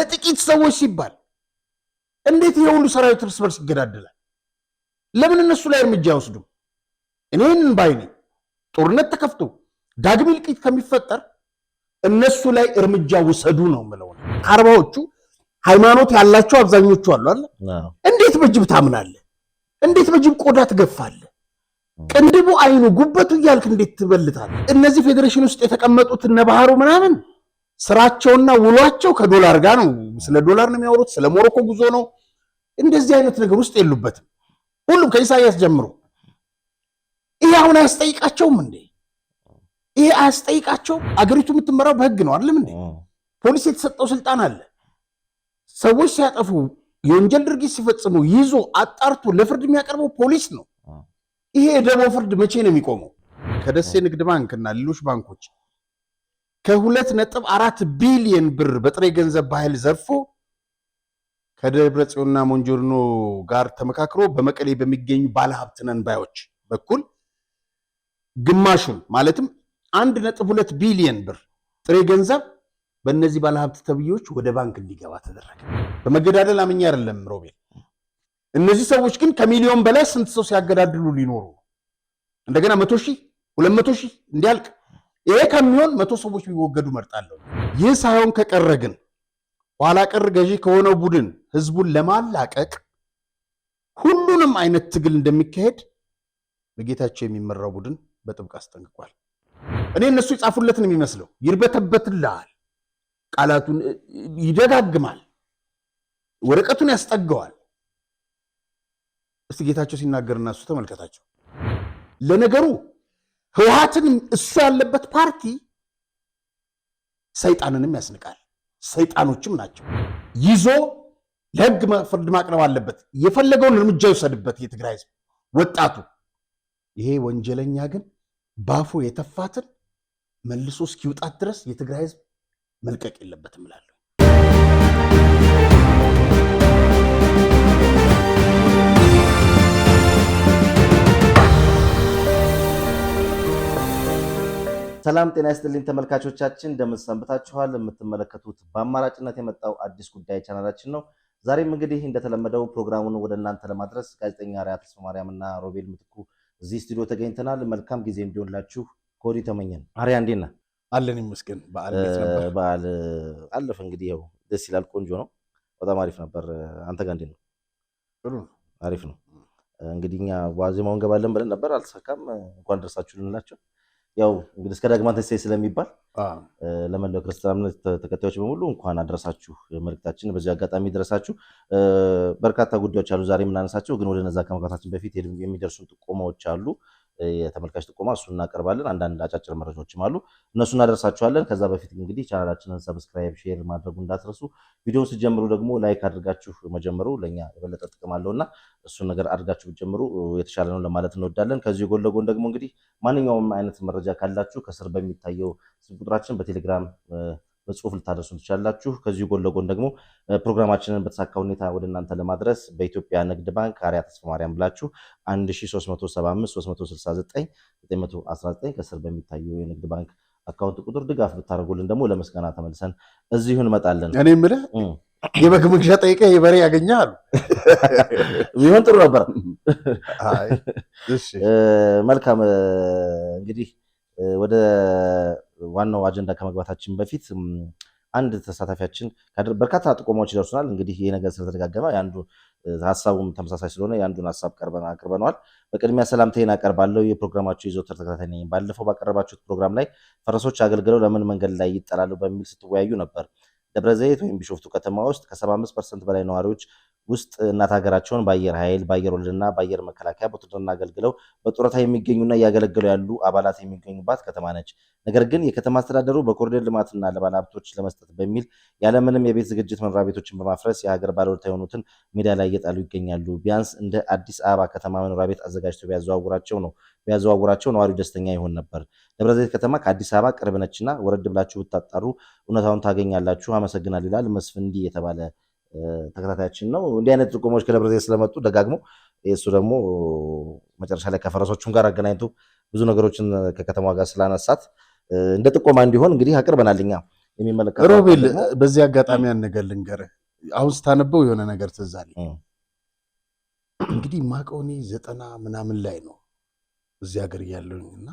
ለጥቂት ሰዎች ሲባል እንዴት የሁሉ ሰራዊት እርስ በርስ ይገዳደላል? ለምን እነሱ ላይ እርምጃ አይወስዱም? እኔን ባይኔ ጦርነት ተከፍቶ ዳግም እልቂት ከሚፈጠር እነሱ ላይ እርምጃ ውሰዱ ነው የምለው። ከአርባዎቹ ሃይማኖት ያላቸው አብዛኞቹ አሉ አይደል? እንዴት በጅብ ታምናለህ? እንዴት በጅብ ቆዳ ትገፋለህ? ቅንድቡ አይኑ ጉበቱ እያልክ እንዴት ትበልታለህ? እነዚህ ፌዴሬሽን ውስጥ የተቀመጡት እነ ባህሩ ምናምን ስራቸውና ውሏቸው ከዶላር ጋር ነው። ስለ ዶላር ነው የሚያወሩት፣ ስለ ሞሮኮ ጉዞ ነው። እንደዚህ አይነት ነገር ውስጥ የሉበትም። ሁሉም ከኢሳያስ ጀምሮ። ይሄ አሁን አያስጠይቃቸውም እንዴ? ይሄ አያስጠይቃቸውም? አገሪቱ የምትመራው በህግ ነው አይደለም እንዴ? ፖሊስ የተሰጠው ስልጣን አለ። ሰዎች ሲያጠፉ የወንጀል ድርጊት ሲፈጽሙ ይዞ አጣርቶ ለፍርድ የሚያቀርበው ፖሊስ ነው። ይሄ የደቦ ፍርድ መቼ ነው የሚቆመው? ከደሴ ንግድ ባንክ እና ሌሎች ባንኮች ከ2.4 ቢሊዮን ብር በጥሬ ገንዘብ በኃይል ዘርፎ ከደብረ ጽዮንና ሞንጆሪኖ ጋር ተመካክሮ በመቀሌ በሚገኙ ባለሀብት ነን ባዮች በኩል ግማሹን ማለትም 1.2 ቢሊዮን ብር ጥሬ ገንዘብ በእነዚህ ባለሀብት ተብዮች ወደ ባንክ እንዲገባ ተደረገ። በመገዳደል አምኛ አይደለም ሮቤል። እነዚህ ሰዎች ግን ከሚሊዮን በላይ ስንት ሰው ሲያገዳድሉ ሊኖሩ እንደገና 100,000 200,000 እንዲያልቅ ይሄ ከሚሆን 100 ሰዎች ቢወገዱ መርጣለሁ። ይህ ሳይሆን ከቀረ ግን ኋላ ቀር ገዢ ከሆነው ቡድን ህዝቡን ለማላቀቅ ሁሉንም አይነት ትግል እንደሚካሄድ በጌታቸው የሚመራው ቡድን በጥብቅ አስጠንቅቋል። እኔ እነሱ ይጻፉለትን የሚመስለው ይርበተበትልሃል፣ ቃላቱን ይደጋግማል፣ ወረቀቱን ያስጠገዋል። እስቲ ጌታቸው ሲናገርና እሱ ተመልከታቸው። ለነገሩ ህወሓትን እሱ ያለበት ፓርቲ ሰይጣንንም ያስንቃል። ሰይጣኖችም ናቸው። ይዞ ለህግ ፍርድ ማቅረብ አለበት። የፈለገውን እርምጃ ይወሰድበት የትግራይ ህዝብ ወጣቱ። ይሄ ወንጀለኛ ግን ባፉ የተፋትን መልሶ እስኪውጣት ድረስ የትግራይ ህዝብ መልቀቅ የለበትም እላለሁ። ሰላም ጤና ይስጥልኝ ተመልካቾቻችን፣ እንደምን ሰንብታችኋል? የምትመለከቱት በአማራጭነት የመጣው አዲስ ጉዳይ ቻናላችን ነው። ዛሬም እንግዲህ እንደተለመደው ፕሮግራሙን ወደ እናንተ ለማድረስ ጋዜጠኛ አርያ ተስፋማርያም እና ሮቤል ምትኩ እዚህ ስቱዲዮ ተገኝተናል። መልካም ጊዜ እንዲሆንላችሁ ከወዲሁ ተመኘን። አርያ እንዴት ነህ? አለን ይመስገን። በዓል አለፈ እንግዲህ ያው ደስ ይላል፣ ቆንጆ ነው፣ በጣም አሪፍ ነበር። አንተ ጋር እንዴት ነው? ጥሩ አሪፍ ነው። እንግዲህ እኛ ዋዜማውን ገባለን ብለን ነበር፣ አልተሳካም። እንኳን ደርሳችሁ ልንላቸው ያው እንግዲህ እስከ ዳግማ ትንሣኤ ስለሚባል ለመላው ክርስቲያን እምነት ተከታዮች በሙሉ እንኳን አደረሳችሁ መልእክታችን በዚህ አጋጣሚ ድረሳችሁ። በርካታ ጉዳዮች አሉ ዛሬ የምናነሳቸው፣ ግን ወደ እነዛ ከመግባታችን በፊት የሚደርሱን ጥቆማዎች አሉ። የተመልካች ጥቆማ እሱን እናቀርባለን። አንዳንድ አጫጭር መረጃዎችም አሉ፣ እነሱ እናደርሳችኋለን። ከዛ በፊት እንግዲህ ቻናላችንን ሰብስክራይብ፣ ሼር ማድረጉ እንዳትረሱ። ቪዲዮውን ስትጀምሩ ደግሞ ላይክ አድርጋችሁ መጀመሩ ለኛ የበለጠ ጥቅም አለውና እሱን ነገር አድርጋችሁ ብትጀምሩ የተሻለ ነው ለማለት እንወዳለን። ከዚህ ጎን ለጎን ደግሞ እንግዲህ ማንኛውም አይነት መረጃ ካላችሁ ከስር በሚታየው ስልክ ቁጥራችን በቴሌግራም በጽሁፍ ልታደርሱን ትችላላችሁ። ከዚህ ጎን ለጎን ደግሞ ፕሮግራማችንን በተሳካ ሁኔታ ወደ እናንተ ለማድረስ በኢትዮጵያ ንግድ ባንክ አርያ ተስፋማርያም ብላችሁ 1375 369 919 ከስር በሚታየው የንግድ ባንክ አካውንት ቁጥር ድጋፍ ብታደርጉልን ደግሞ ለምስጋና ተመልሰን እዚሁ እንመጣለን። እኔ የምልህ የበግ መግዣ ጠይቀህ የበሬ ያገኛል ቢሆን ጥሩ ነበር። መልካም እንግዲህ ወደ ዋናው አጀንዳ ከመግባታችን በፊት አንድ ተሳታፊያችን በርካታ ጥቆማዎች ይደርሱናል። እንግዲህ ይህ ነገር ስለተደጋገመ የአንዱ ሀሳቡም ተመሳሳይ ስለሆነ የአንዱን ሀሳብ አቅርበነዋል። በቅድሚያ ሰላምታዬን አቀርባለሁ። የፕሮግራማችሁ ይዘውተር ተከታታይ ነኝ። ባለፈው ባቀረባችሁት ፕሮግራም ላይ ፈረሶች አገልግለው ለምን መንገድ ላይ ይጠላሉ በሚል ስትወያዩ ነበር። ደብረ ዘይት ወይም ቢሾፍቱ ከተማ ውስጥ ከ75% በላይ ነዋሪዎች ውስጥ እናት ሀገራቸውን በአየር ኃይል፣ በአየር ወለድና በአየር መከላከያ በውትድርና አገልግለው በጡረታ የሚገኙና እያገለገሉ ያሉ አባላት የሚገኙባት ከተማ ነች። ነገር ግን የከተማ አስተዳደሩ በኮሪደር ልማትና ለባለሀብቶች ለመስጠት በሚል ያለምንም የቤት ዝግጅት መኖሪያ ቤቶችን በማፍረስ የሀገር ባለውለታ የሆኑትን ሜዳ ላይ እየጣሉ ይገኛሉ። ቢያንስ እንደ አዲስ አበባ ከተማ መኖሪያ ቤት አዘጋጅተው ቢያዘዋውራቸው ነዋሪው ደስተኛ ይሆን ነበር። ደብረ ዘይት ከተማ ከአዲስ አበባ ቅርብ ነችና ወረድ ብላችሁ ብታጣሩ እውነታውን ታገኛላችሁ። አመሰግናለሁ ይላል መስፍን እንዲህ የተባለ ተከታታያችን ነው። እንዲህ አይነት ጥቆሞች ከደብረ ዘይት ስለመጡ ደጋግሞ እሱ ደግሞ መጨረሻ ላይ ከፈረሶቹም ጋር አገናኝቶ ብዙ ነገሮችን ከከተማዋ ጋር ስላነሳት እንደ ጥቆማ እንዲሆን እንግዲህ አቅርበናል። እኛ የሚመለከተው ሮቤል በዚህ አጋጣሚ ያን ነገር ልንገርህ። አሁን ስታነበው የሆነ ነገር ትዝ አለኝ። እንግዲህ ማቀው እኔ 90 ምናምን ላይ ነው እዚህ ሀገር እያለሁኝና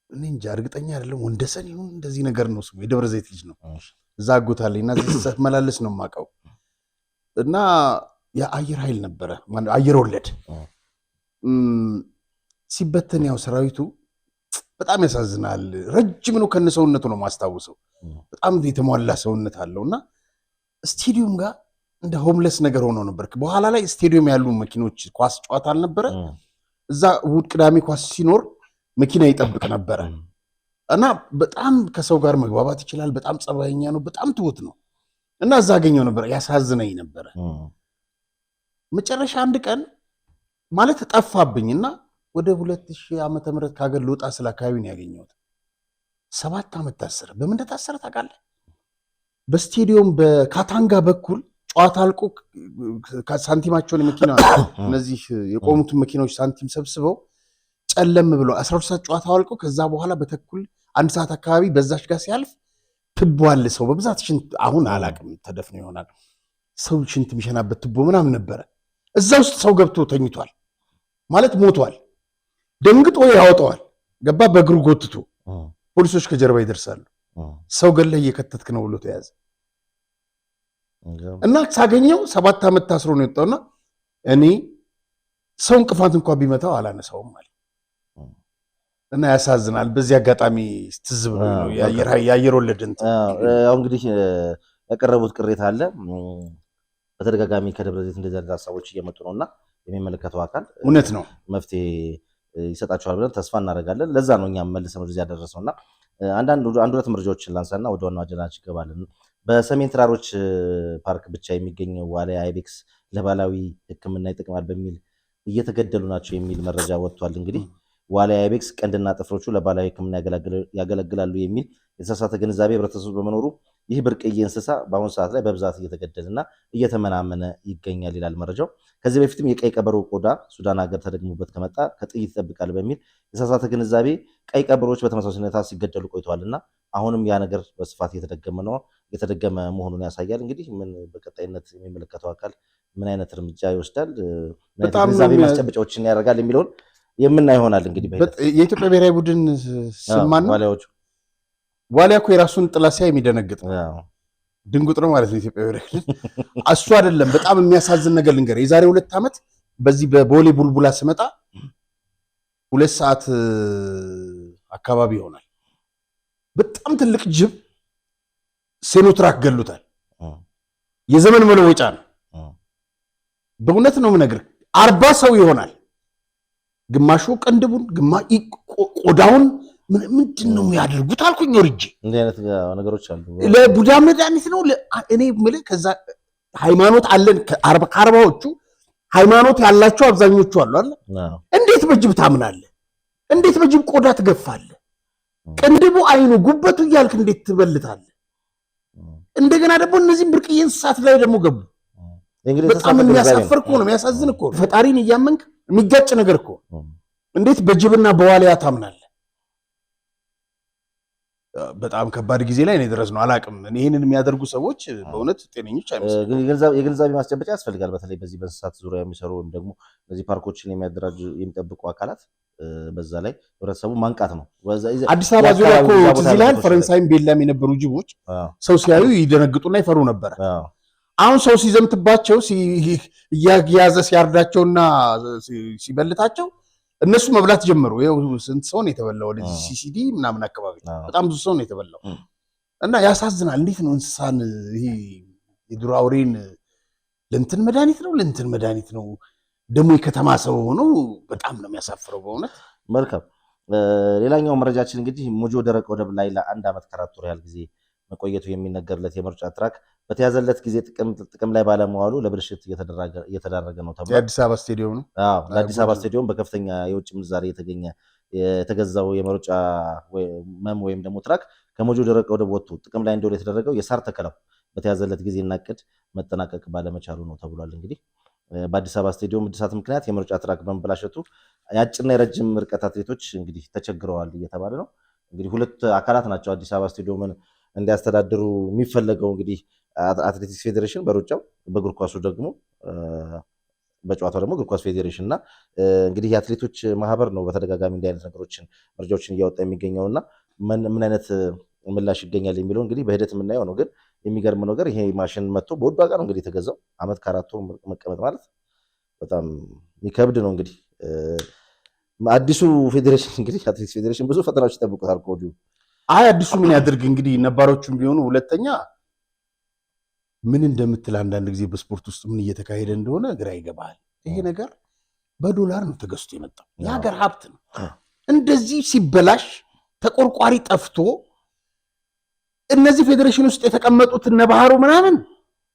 እኔ እንጃ እርግጠኛ አይደለም ወንደሰን ይሁን እንደዚህ ነገር ነው ስሙ። የደብረ ዘይት ልጅ ነው። እዛ አጎታለኝና እዚህ ስትመላለስ ነው የማውቀው። እና የአየር ኃይል ነበረ አየር ወለድ ሲበተን ያው ሰራዊቱ በጣም ያሳዝናል። ረጅም ነው ከነሰውነቱ ነው ማስታውሰው። በጣም የተሟላ ሰውነት አለውና ስቴዲየም ጋር እንደ ሆምለስ ነገር ሆኖ ነበር። በኋላ ላይ ስቴዲየም ያሉ መኪኖች ኳስ ጨዋታ አልነበረ። እዛ እሑድ ቅዳሜ ኳስ ሲኖር መኪና ይጠብቅ ነበረ እና በጣም ከሰው ጋር መግባባት ይችላል። በጣም ጸባይኛ ነው። በጣም ትሁት ነው እና እዛ አገኘው ነበር። ያሳዝነኝ ነበረ። መጨረሻ አንድ ቀን ማለት ጠፋብኝና ወደ 2000 ዓመተ ምህረት ከሀገር ልወጣ ስለ አካባቢ ነው ያገኘሁት። 7 ዓመት ታሰረ። በምን እንደታሰረ ታውቃለህ? በስቴዲየም በካታንጋ በኩል ጨዋታ አልቆ ሳንቲማቸውን መኪና እነዚህ የቆሙትን መኪናዎች ሳንቲም ሰብስበው ጨለም ብሎ 12 ሰዓት ጨዋታው አልቆ ከዛ በኋላ በተኩል 1 ሰዓት አካባቢ በዛች ጋር ሲያልፍ ትቧል። ሰው በብዛት ሽንት አሁን አላቅም ተደፍኖ ይሆናል ሰው ሽንት የሚሸናበት ትቦ ምናምን ነበረ። እዛ ውስጥ ሰው ገብቶ ተኝቷል ማለት ሞቷል። ደንግጦ ያወጣዋል። ገባ በእግሩ ጎትቶ ፖሊሶች ከጀርባ ይደርሳሉ። ሰው ገለህ እየከተትክ ነው ብሎ ተያዘ እና ሳገኘው 7 ዓመት ታስሮ ነው የወጣውና እኔ ሰው እንቅፋት እንኳን ቢመታው አላነሳውም ማለት እና ያሳዝናል። በዚህ አጋጣሚ ትዝ ብሎ ነው የአየር ወለድ ያው እንግዲህ ያቀረቡት ቅሬታ አለ። በተደጋጋሚ ከደብረ ዘይት እንደዚህ አይነት ሀሳቦች እየመጡ ነውና የሚመለከተው አካል እውነት ነው መፍትሄ ይሰጣቸዋል ብለን ተስፋ እናደርጋለን። ለዛ ነው እኛም መልሰን ወደዚህ ያደረሰውና አንድ ሁለት መረጃዎችን ላንሳና ወደ ዋናው አጀንዳችን እንገባለን። በሰሜን ተራሮች ፓርክ ብቻ የሚገኘው ዋልያ አይቤክስ ለባህላዊ ሕክምና ይጠቅማል በሚል እየተገደሉ ናቸው የሚል መረጃ ወጥቷል። እንግዲህ ዋልያ አይቤክስ ቀንድና ጥፍሮቹ ለባህላዊ ሕክምና ያገለግላሉ የሚል የተሳሳተ ግንዛቤ ህብረተሰቡ በመኖሩ ይህ ብርቅዬ እንስሳ በአሁኑ ሰዓት ላይ በብዛት እየተገደለና እየተመናመነ ይገኛል ይላል መረጃው። ከዚህ በፊትም የቀይ ቀበሮ ቆዳ ሱዳን ሀገር ተደግሞበት ከመጣ ከጥይት ይጠብቃል በሚል የተሳሳተ ግንዛቤ ቀይ ቀበሮች በተመሳሳይ ሁኔታ ሲገደሉ ቆይተዋልና አሁንም ያ ነገር በስፋት እየተደገመ መሆኑን ያሳያል። እንግዲህ ምን በቀጣይነት የሚመለከተው አካል ምን አይነት እርምጃ ይወስዳል፣ ምን አይነት ግንዛቤ ማስጨበጫዎችን ያደርጋል የሚለውን የምናይ ይሆናል። እንግዲህ የኢትዮጵያ ብሔራዊ ቡድን ስማን ነው ዋልያዎቹ ዋልያ እኮ የራሱን ጥላ ሲያይ የሚደነግጥ ድንጉጥ ነው ማለት ነው። ኢትዮጵያ ብሔራዊ እሱ አይደለም። በጣም የሚያሳዝን ነገር ልንገር። የዛሬ 2 ዓመት በዚህ በቦሌ ቡልቡላ ስመጣ 2 ሰዓት አካባቢ ይሆናል በጣም ትልቅ ጅብ ሴኖትራክ ገሉታል። የዘመን መለወጫ ነው። በእውነት ነው የምነግርህ። 40 ሰው ይሆናል። ግማሹ ቅንድቡን ቆዳውን ምንድን ነው የሚያደርጉት አልኩኝ። ወርጄ እንዲህ አይነት ነገሮች አሉ። ለቡዳ መድኃኒት ነው። እኔ የምልህ ከዛ ሃይማኖት አለን። ከአርባዎቹ ሃይማኖት ያላቸው አብዛኞቹ አሉ አለ። እንዴት በጅብ ታምናለህ? እንዴት በጅብ ቆዳ ትገፋለህ? ቅንድቡ፣ አይኑ፣ ጉበቱ እያልክ እንዴት ትበልታለህ? እንደገና ደግሞ እነዚህም ብርቅዬ እንስሳት ላይ ደግሞ ገቡ። በጣም የሚያሳፍር እኮ ነው። የሚያሳዝን እኮ ነው። ፈጣሪን እያመንክ የሚጋጭ ነገር እኮ። እንዴት በጅብና በዋልያ ታምናለህ? በጣም ከባድ ጊዜ ላይ ነው የደረስነው። አላቅም ይህንን የሚያደርጉ ሰዎች በእውነት ጤነኞች አይመስሉም። የግንዛቤ ማስጨበጫ ያስፈልጋል። በተለይ በዚህ በእንስሳት ዙሪያ የሚሰሩ ወይም ደግሞ እነዚህ ፓርኮችን የሚያደራጁ የሚጠብቁ አካላት በዛ ላይ ህብረተሰቡ ማንቃት ነው። አዲስ አበባ ዙሪያ እኮ ትዝ ይልሃል፣ ፈረንሳይም ቤላም የነበሩ ጅቦች ሰው ሲያዩ ይደነግጡና ይፈሩ ነበረ። አሁን ሰው ሲዘምትባቸው እያያዘ ሲያርዳቸውና ሲበልታቸው እነሱ መብላት ጀመሩ። ይኸው ስንት ሰው ነው የተበላው? ወደዚህ ሲሲዲ ምናምን አካባቢ በጣም ብዙ ሰው ነው የተበላው። እና ያሳዝናል። እንዴት ነው እንስሳን ይሄ የዱር አውሬን ለእንትን መድኃኒት ነው ደግሞ የከተማ ሰው ሆኖ በጣም ነው የሚያሳፍረው በእውነት። መልካም። ሌላኛው መረጃችን እንግዲህ ሞጆ ደረቅ ወደብ ላይ ለ1 ዓመት ከ4 ወር ያህል ጊዜ መቆየቱ የሚነገርለት የመሩጫ ትራክ በተያዘለት ጊዜ ጥቅም ላይ ባለመዋሉ ለብልሽት እየተዳረገ ነው ተብሏል። የአዲስ አበባ ስቴዲየም ነው። ለአዲስ አበባ ስቴዲየም በከፍተኛ የውጭ ምንዛሬ የተገዛው የመሩጫ መም ወይም ደግሞ ትራክ ከሞጆ ደረቅ ወደብ ወጥቶ ጥቅም ላይ እንዲውል የተደረገው የሳር ተከላው በተያዘለት ጊዜ እና ዕቅድ መጠናቀቅ ባለመቻሉ ነው ተብሏል። እንግዲህ በአዲስ አበባ ስቴዲየም እድሳት ምክንያት የመሩጫ ትራክ በመበላሸቱ የአጭርና የረጅም ርቀት አትሌቶች እንግዲህ ተቸግረዋል እየተባለ ነው። እንግዲህ ሁለት አካላት ናቸው አዲስ አበባ ስቴዲየምን እንዲያስተዳድሩ የሚፈለገው። እንግዲህ አትሌቲክስ ፌዴሬሽን በሩጫው፣ በእግር ኳሱ ደግሞ በጨዋታው ደግሞ እግር ኳስ ፌዴሬሽን እና እንግዲህ የአትሌቶች ማህበር ነው በተደጋጋሚ እንዲህ አይነት ነገሮችን መረጃዎችን እያወጣ የሚገኘውና ምን አይነት ምላሽ ይገኛል የሚለው እንግዲህ በሂደት የምናየው ነው። ግን የሚገርም ነገር ይሄ ማሽን መጥቶ በውድ ዋጋ ነው እንግዲህ የተገዛው። ዓመት ከ4 ወር መቀመጥ ማለት በጣም የሚከብድ ነው። እንግዲህ አዲሱ ፌዴሬሽን እንግዲህ አትሌቲክስ ፌዴሬሽን ብዙ ፈተናዎች ይጠብቁታል ከወዲሁ። አዲሱ ምን ያድርግ እንግዲህ ነባሮቹም ቢሆኑ ሁለተኛ ምን እንደምትል አንዳንድ ጊዜ በስፖርት ውስጥ ምን እየተካሄደ እንደሆነ ግራ ይገባል። ይሄ ነገር በዶላር ነው ተገዝቶ የመጣው፣ የሀገር ሀብት ነው። እንደዚህ ሲበላሽ ተቆርቋሪ ጠፍቶ እነዚህ ፌዴሬሽን ውስጥ የተቀመጡት እነ ባህሩ ምናምን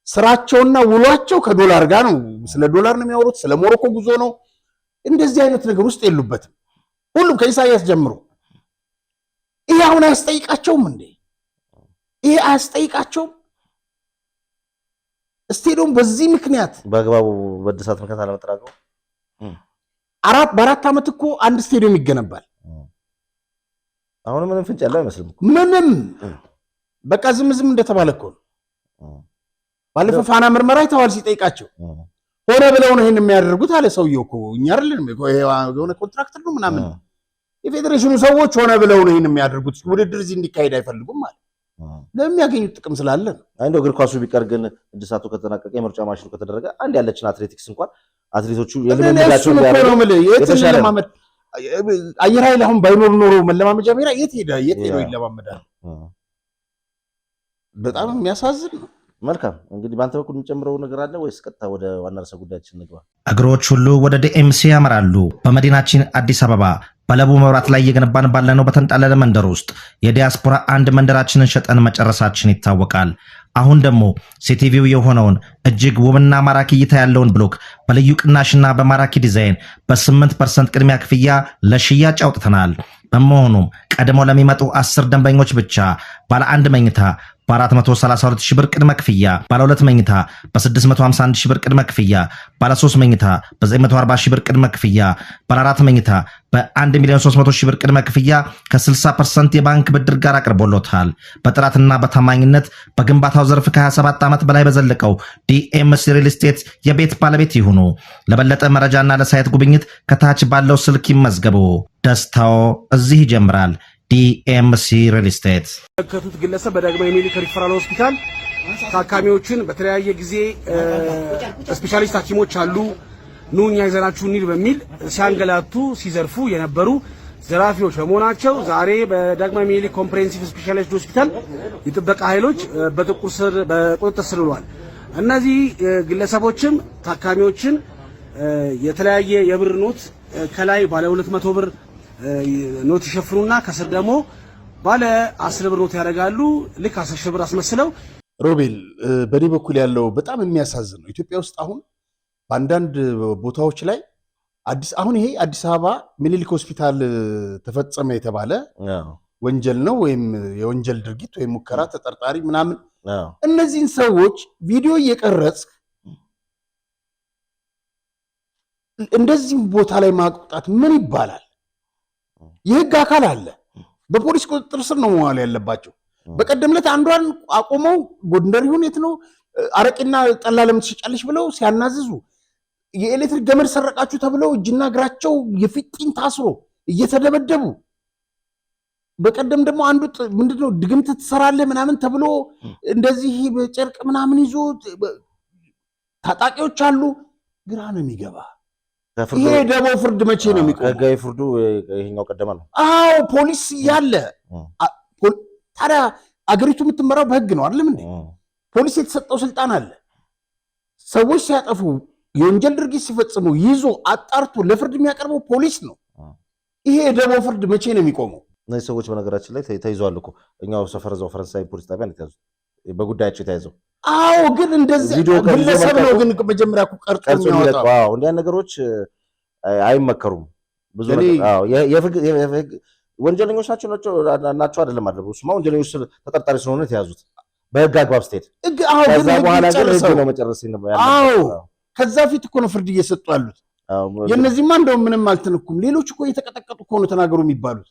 ስራቸውና ውሏቸው ከዶላር ጋር ነው። ስለ ዶላር ነው የሚያወሩት፣ ስለ ሞሮኮ ጉዞ ነው። እንደዚህ አይነት ነገር ውስጥ የሉበትም። ሁሉም ከኢሳያስ ጀምሮ። ይሄ አሁን አያስጠይቃቸውም እንዴ? ይሄ አያስጠይቃቸውም? ስቴዲየም በዚህ ምክንያት በአግባቡ በእድሳት ምክንያት አለመጠራቀሙ በ4 ዓመት እኮ አንድ ስቴዲየም ይገነባል። አሁን ምንም ፍንጭ ያለው አይመስልም። ምንም በቃ ዝም እንደተባለ እኮ ነው። ባለፈው ፋና ምርመራ አይተዋል ሲጠይቃቸው ሆነ ብለው ነው ይሄን የሚያደርጉት አለ ሰውየው እኮ እኛ አይደለም የሆነ ኮንትራክተር ነው ምናምን። የፌዴሬሽኑ ሰዎች ሆነ ብለው ነው ይሄን የሚያደርጉት፣ ውድድር እዚህ እንዲካሄድ አይፈልጉም ማለት ለሚያገኙት ጥቅም ስላለ ነው። እንደው እግር ኳሱ ቢቀር ግን እድሳቱ ከተጠናቀቀ የምርጫ ማሽኑ ከተደረገ አንድ ያለችን አትሌቲክስ እንኳን አትሌቶቹ የልምምዳቸው ለማመድ አየር ኃይል አሁን ባይኖር ኖሮ መለማመጃ ሜዳ የት ሄደው ይለማመዳል? በጣም የሚያሳዝን ነው። መልካም እንግዲህ በአንተ በኩል የሚጨምረው ነገር አለ ወይስ ቀጥታ ወደ ዋና ርዕሰ ጉዳያችን እንግባ? እግሮች ሁሉ ወደ ዲኤምሲ ያመራሉ። በመዲናችን አዲስ አበባ በለቡ መብራት ላይ እየገነባን ባለነው በተንጣለለ መንደር ውስጥ የዲያስፖራ አንድ መንደራችንን ሸጠን መጨረሳችን ይታወቃል። አሁን ደግሞ ሲቲቪው የሆነውን እጅግ ውብና ማራኪ እይታ ያለውን ብሎክ በልዩ ቅናሽና በማራኪ ዲዛይን በ8% ቅድሚያ ክፍያ ለሽያጭ አውጥተናል። በመሆኑም ቀድሞ ለሚመጡ 10 ደንበኞች ብቻ ባለ 1 መኝታ በ432 ሺህ ብር ቅድመ ክፍያ፣ ባለ 2 መኝታ በ651 ሺህ ብር ቅድመ ክፍያ፣ ባለ 3 መኝታ በ940 ሺህ ብር ቅድመ ክፍያ፣ ባለ 4 መኝታ በ1,300,000 ሺህ ብር ቅድመ ክፍያ ከ60% የባንክ ብድር ጋር አቅርቦሎታል። በጥራትና በታማኝነት በግንባታው ዘርፍ ከ27 ዓመት በላይ በዘለቀው ዲኤምሲ ሪል ስቴት የቤት ባለቤት ይሁኑ። ለበለጠ መረጃና ለሳይት ጉብኝት ከታች ባለው ስልክ ይመዝገቡ። ደስታው እዚህ ይጀምራል። ዲኤምሲ ሪል ስቴት። የተመለከቱት ግለሰብ በዳግማዊ ምኒልክ ሪፈራል ሆስፒታል ታካሚዎችን በተለያየ ጊዜ ስፔሻሊስት ሐኪሞች አሉ ኑ እኛ ይዘናችሁ እንሂድ በሚል ሲያንገላቱ ሲዘርፉ የነበሩ ዘራፊዎች በመሆናቸው ዛሬ በዳግማዊ ምኒልክ ኮምፕሬሄንሲቭ ስፔሻሊስት ሆስፒታል የጥበቃ ኃይሎች በቁጥጥር ስር ውለዋል። እነዚህ ግለሰቦችም ታካሚዎችን የተለያየ የብር ኖት ከላይ ባለ 200 ብር ኖት ይሸፍኑና ከስር ደግሞ ባለ 10 ብር ኖት ያደርጋሉ። ልክ 10 ሺህ ብር አስመስለው። ሮቤል በኔ በኩል ያለው በጣም የሚያሳዝን ነው። ኢትዮጵያ ውስጥ አሁን በአንዳንድ ቦታዎች ላይ አሁን ይሄ አዲስ አበባ ምኒልክ ሆስፒታል ተፈጸመ የተባለ ወንጀል ነው ወይም የወንጀል ድርጊት ወይም ሙከራ ተጠርጣሪ ምናምን እነዚህን ሰዎች ቪዲዮ እየቀረጽ እንደዚህ ቦታ ላይ ማቆጣት ምን ይባላል? የህግ አካል አለ። በፖሊስ ቁጥጥር ስር ነው መዋል ያለባቸው። በቀደም ዕለት አንዷን አቆመው ጎንደር ይሁን የት ነው አረቂና ጠላ ለምን ትሸጫለሽ ብለው ሲያናዝዙ የኤሌክትሪክ ገመድ ሰረቃችሁ ተብለው እጅና እግራቸው የፊጥኝ ታስሮ እየተደበደቡ፣ በቀደም ደግሞ አንዱ ምንድነው ድግምት ትሰራለህ ምናምን ተብሎ እንደዚህ በጨርቅ ምናምን ይዞ ታጣቂዎች አሉ። ግራ ነው የሚገባ። ይሄ ደግሞ ፍርድ መቼ ነው የሚቆመው? ህጋዊ ፍርዱ ይሄኛው ቀደማ ነው። አዎ ፖሊስ ያለ ታዲያ አገሪቱ የምትመራው በህግ ነው አይደለም እንዴ? ፖሊስ የተሰጠው ስልጣን አለ። ሰዎች ሲያጠፉ የወንጀል ድርጊት ሲፈጽሙ ይዞ አጣርቶ ለፍርድ የሚያቀርበው ፖሊስ ነው። ይሄ ደግሞ ፍርድ መቼ ነው የሚቆመው? እነዚህ ሰዎች በነገራችን ላይ ተይዘዋል እኮ እኛው ሰፈር እዛው ፈረንሳይ ፖሊስ ጣቢያ ነው የተያዙት በጉዳያቸው የተያዘው። አዎ ግን እንደዚህ ግለሰብ ነው ግን መጀመሪያ ቀርጾ የሚያወጣው። አዎ እንዲያን ነገሮች አይመከሩም። ብዙ ወንጀለኞች ናቸው አይደለም አይደለም። እሱማ ወንጀለኞች ተጠርጣሪ ስለሆነ የተያዙት በህግ አግባብ ስትሄድ፣ ከዛ በኋላ ግን ህግ ነው መጨረስ ያለበት። አዎ ከዛ ፊት እኮ ነው ፍርድ እየሰጡ ያሉት። የእነዚህማ እንደውም ምንም አልተነኩም። ሌሎች እኮ እየተቀጠቀጡ እኮ ነው ተናገሩ የሚባሉት።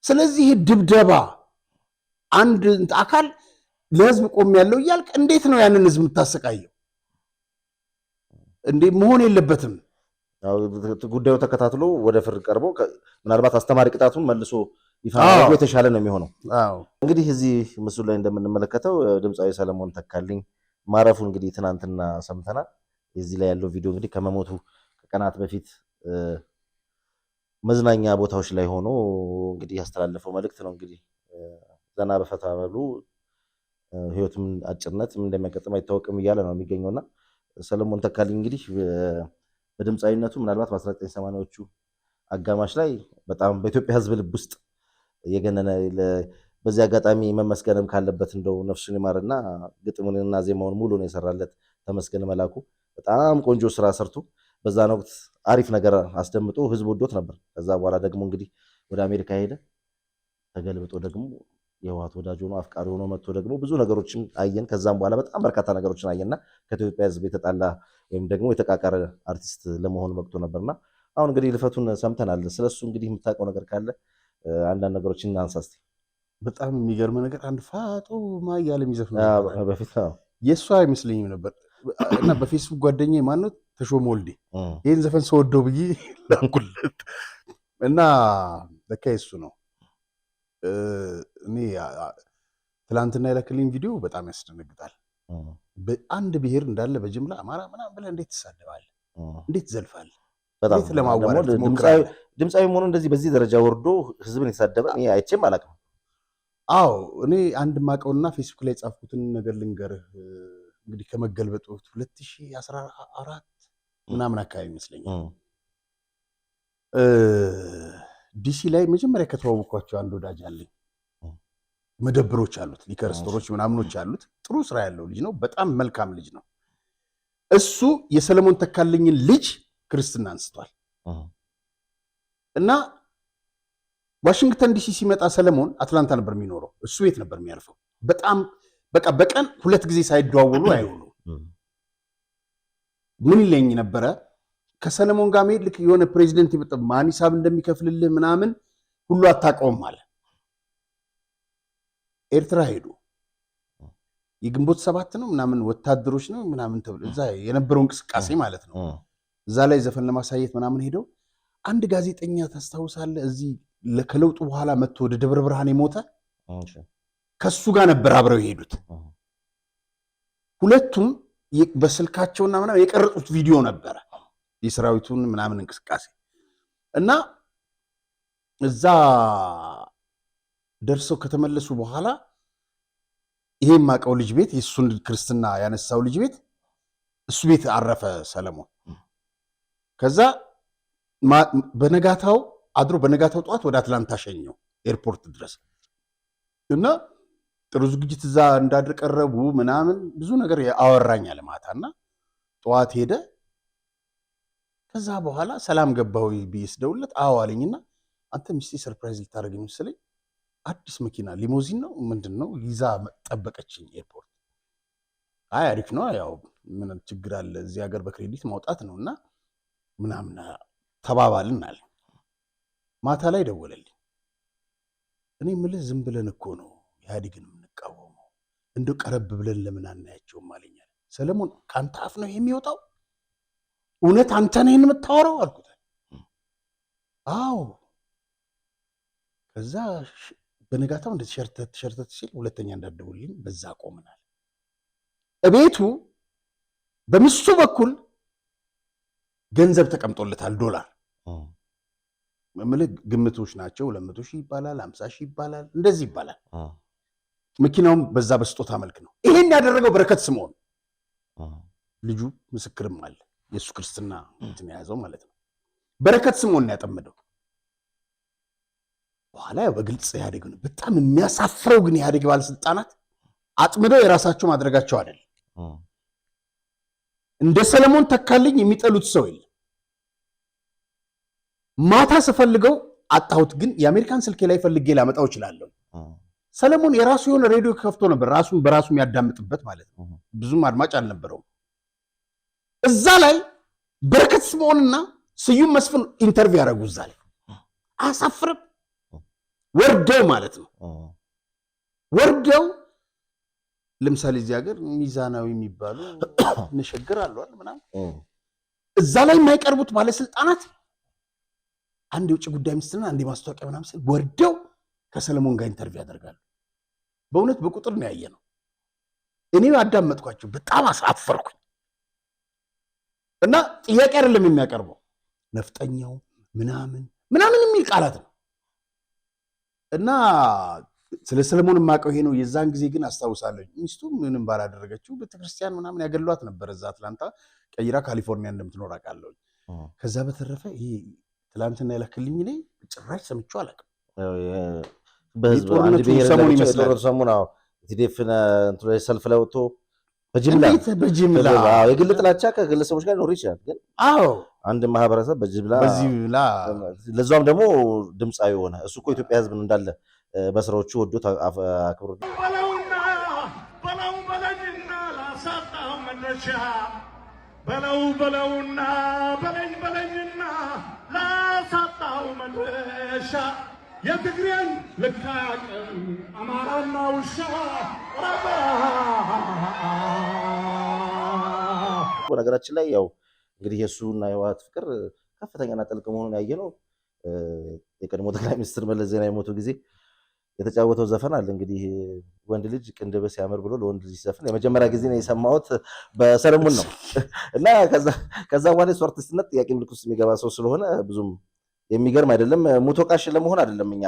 ስለዚህ ድብደባ አንድ አካል ለህዝብ ቆም ያለው እያልክ እንዴት ነው ያንን ህዝብ የምታሰቃየው? እንዴ መሆን የለበትም። ጉዳዩ ተከታትሎ ወደ ፍርድ ቀርቦ ምናልባት አስተማሪ ቅጣቱን መልሶ ይፋ ማድረጉ የተሻለ ነው የሚሆነው። እንግዲህ እዚህ ምስሉ ላይ እንደምንመለከተው ድምፃዊ ሰለሞን ተካልኝ ማረፉ እንግዲህ ትናንትና ሰምተናል። እዚህ ላይ ያለው ቪዲዮ እንግዲህ ከመሞቱ ከቀናት በፊት መዝናኛ ቦታዎች ላይ ሆኖ እንግዲህ ያስተላለፈው መልእክት ነው። እንግዲህ ዘና በፈታ በሉ ህይወትም አጭርነት ምን እንደሚያጋጥም አይታወቅም እያለ ነው የሚገኘውና ሰለሞን ተካልኝ እንግዲህ በድምፃዊነቱ ምናልባት በ1980ዎቹ አጋማሽ ላይ በጣም በኢትዮጵያ ህዝብ ልብ ውስጥ የገነነ በዚህ አጋጣሚ መመስገንም ካለበት እንደው ነፍሱን ይማርና ግጥሙንና ዜማውን ሙሉ ነው የሰራለት ተመስገን መላኩ በጣም ቆንጆ ስራ ሰርቶ በዛን ወቅት አሪፍ ነገር አስደምጦ ህዝብ ወዶት ነበር። ከዛ በኋላ ደግሞ እንግዲህ ወደ አሜሪካ ሄደ። ተገልብጦ ደግሞ የህወሓት ወዳጅ ሆኖ አፍቃሪ ሆኖ መጥቶ ደግሞ ብዙ ነገሮችን አየን። ከዛም በኋላ በጣም በርካታ ነገሮችን አየንና ከኢትዮጵያ ህዝብ የተጣላ ወይም ደግሞ የተቃቀረ አርቲስት ለመሆን መጥቶ ነበርና አሁን እንግዲህ ልፈቱን ሰምተናል። ስለሱ እንግዲህ የምታውቀው ነገር ካለ አንዳንድ ነገሮችን እናንሳ እስቲ። በጣም የሚገርም ነገር አንድ ፋጡማ እያለ የሚዘፍነው በፊት የእሷ አይመስለኝም ነበር እና በፌስቡክ ጓደኛዬ ማነው ተሾመ ወልዴ ይህን ዘፈን ሰወደው ብዬ ላኩለት እና ለካ የሱ ነው። እኔ ትላንትና የላክልኝ ቪዲዮ በጣም ያስደነግጣል። በአንድ ብሔር እንዳለ በጅምላ አማራ ምናምን ብለህ እንዴት ትሳደባለህ? እንዴት ትዘልፋለህ? እንዴት ለማዋረድ ትሞክራለህ? ድምፃዊ መሆኑ እንደዚህ በዚህ ደረጃ ወርዶ ህዝብን የተሳደበ እኔ አይቼም አላውቅም። አዎ እኔ አንድ ማቀውና ፌስቡክ ላይ ጻፍኩትን ነገር ልንገርህ። እንግዲህ ከመገልበጡ 2014 ምናምን አካባቢ ይመስለኛል ዲሲ ላይ መጀመሪያ ከተዋወቅኳቸው አንድ ወዳጅ አለኝ። መደብሮች አሉት፣ ሊከር ስቶሮች ምናምኖች አሉት። ጥሩ ስራ ያለው ልጅ ነው። በጣም መልካም ልጅ ነው። እሱ የሰለሞን ተካልኝን ልጅ ክርስትና አንስቷል እና ዋሽንግተን ዲሲ ሲመጣ ሰለሞን አትላንታ ነበር የሚኖረው። እሱ ቤት ነበር የሚያርፈው። በጣም በቃ በቀን 2 ጊዜ ሳይደዋወሉ አይውሉ። ምን ይለኝ ነበረ ከሰለሞን ጋር መሄድ ልክ የሆነ ፕሬዚደንት ይመጣ ማን ሂሳብ እንደሚከፍልልህ ምናምን ሁሉ አታውቀውም አለ። ኤርትራ ሄዱ። የግንቦት 7 ነው ምናምን ወታደሮች ነው ምናምን ተብሎ እዛ የነበረው እንቅስቃሴ ማለት ነው። እዛ ላይ ዘፈን ለማሳየት ምናምን ሄደው አንድ ጋዜጠኛ ታስታውሳለህ? እዚህ ከለውጡ በኋላ መጥቶ ወደ ደብረ ብርሃን የሞተ ከሱ ጋር ነበር አብረው የሄዱት። ሁለቱም በስልካቸውና ምናምን የቀረጹት ቪዲዮ ነበረ የሰራዊቱን ምናምን እንቅስቃሴ እና እዛ ደርሰው ከተመለሱ በኋላ ይሄ ማቀው ልጅ ቤት የሱን ክርስትና ያነሳው ልጅ ቤት እሱ ቤት አረፈ ሰለሞን። ከዛ በነጋታው አድሮ በነጋታው ጠዋት ወደ አትላንታ ሸኘው ኤርፖርት ድረስ እና ጥሩ ዝግጅት እዛ እንዳደረቀረቡ ምናምን ብዙ ነገር አወራኝ አለ ማታና ጠዋት ሄደ። ከዛ በኋላ ሰላም ገባው ቢስደውለት አዋለኝና አንተ ሚስቴ ሰርፕራይዝ ልታደርገኝ መሰለኝ አዲስ መኪና ሊሞዚን ነው ምንድነው ይዛ ጠበቀችኝ ኤርፖርት። አይ አሪፍ ነው ያው ምን ችግር አለ እዚህ ሀገር በክሬዲት ማውጣት ነውና ምናምን ተባባልን አለ። ማታ ላይ ደወለልኝ። እኔ ምልህ ዝም ብለን እኮ ነው ኢህአዴግን የምንቃወመው እንደው ቀረብ ብለን ለምን አናያቸውም አለኝ። ሰለሞን ካንተ አፍ ነው የሚወጣው? እውነት አንተ ነህ የምታወራው አልኩት። አዎ። ከዛ በነጋታው እንደ ቲሸርተት ሲል ሁለተኛ እንዳትደውልልኝ በዛ ቆመናል። እቤቱ በሚስቱ በኩል ገንዘብ ተቀምጦለታል ዶላር ምልክ ግምቶች ናቸው። 200 ሺህ ይባላል፣ 50 ሺህ ይባላል፣ እንደዚህ ይባላል። መኪናውም በዛ በስጦታ መልክ ነው። ይሄን ያደረገው በረከት ስምዖን ልጁ ምስክርም አለ የሱ ክርስትና እንትን የያዘው ማለት ነው። በረከት ስምዖን ነው ያጠመደው። በኋላ ያው በግልጽ ኢህአዴግ ነው። በጣም የሚያሳፍረው ግን ኢህአዴግ ባለስልጣናት አጥምደው የራሳቸው ማድረጋቸው አይደለም። እንደ ሰለሞን ተካልኝ የሚጠሉት ሰው የለም። ማታ ስፈልገው አጣሁት፣ ግን የአሜሪካን ስልኬ ላይ ፈልጌ ላመጣው እችላለሁ። ሰለሞን የራሱ የሆነ ሬዲዮ ከፍቶ ነበር ራሱን በራሱ የሚያዳምጥበት ማለት ነው። ብዙም አድማጭ አልነበረውም። እዛ ላይ በረከት ስምዖንና ስዩም መስፍን ኢንተርቪው ያደረጉ እዛ ላይ አያሳፍርም? ወርደው ማለት ነው። ወርደው ለምሳሌ እዚህ ሀገር ሚዛናዊ የሚባሉ ንሽግር አሏል ምናምን እዛ ላይ የማይቀርቡት ባለስልጣናት አንድ የውጭ ጉዳይ ሚኒስትርና አንድ የማስታወቂያ ምናምን ሲል ወርደው ከሰለሞን ጋር ኢንተርቪው ያደርጋሉ። በእውነት በቁጥር ነው ያየነው። እኔ አዳመጥኳቸው፣ በጣም አሳፈርኩኝ። እና ጥያቄ አይደለም የሚያቀርበው ነፍጠኛው ምናምን የሚል ቃላት ነው። እና ስለ ሰለሞን የማውቀው ይሄ ነው። የዛን ጊዜ ግን አስታውሳለሁ ሚስቱ ምንም ባላደረገችው ቤተክርስቲያን ምናምን ያገሏት ነበር። እዛ አትላንታ ቀይራ ካሊፎርኒያ እንደምትኖር አውቃለሁ። ከዛ በተረፈ ይሄ ትላንትና ያላክልኝ እኔ ጭራሽ ሰምቼው አላውቅም። በጦርነቱ ሰሞን ይመስላል ሰሞኑን ቲዴፍና እንትሎ ሰልፍ ላይ ወጥቶ በጅምላ የግል ጥላቻ ከግለሰቦች ጋር ሊኖር ይችላል። ግን አንድ ማህበረሰብ በጅምላ ለዛውም ደግሞ ድምፃዊ ሆነ። እሱ እኮ ኢትዮጵያ ሕዝብ እንዳለ በስራዎቹ ወዶት አክብሮ በለውና በለኝና ላሳጣው መድረሻ የትግሬን ልካቅም አማራና ውሻ ነገራችን ላይ ያው እንግዲህ የእሱና የህወሓት ፍቅር ከፍተኛና ጥልቅ መሆኑን ያየነው የቀድሞ ጠቅላይ ሚኒስትር መለስ ዜናዊ የሞቱ ጊዜ የተጫወተው ዘፈን አለ። እንግዲህ ወንድ ልጅ ቅንድብ ሲያምር ብሎ ለወንድ ልጅ ዘፈን የመጀመሪያ ጊዜ ነው የሰማሁት በሰለሞን ነው። እና ከዛ በኋላ የሱ አርቲስትነት ጥያቄ ምልክት ውስጥ የሚገባ ሰው ስለሆነ ብዙም የሚገርም አይደለም። ሙቶ ቃሽ ለመሆን አይደለም። እኛ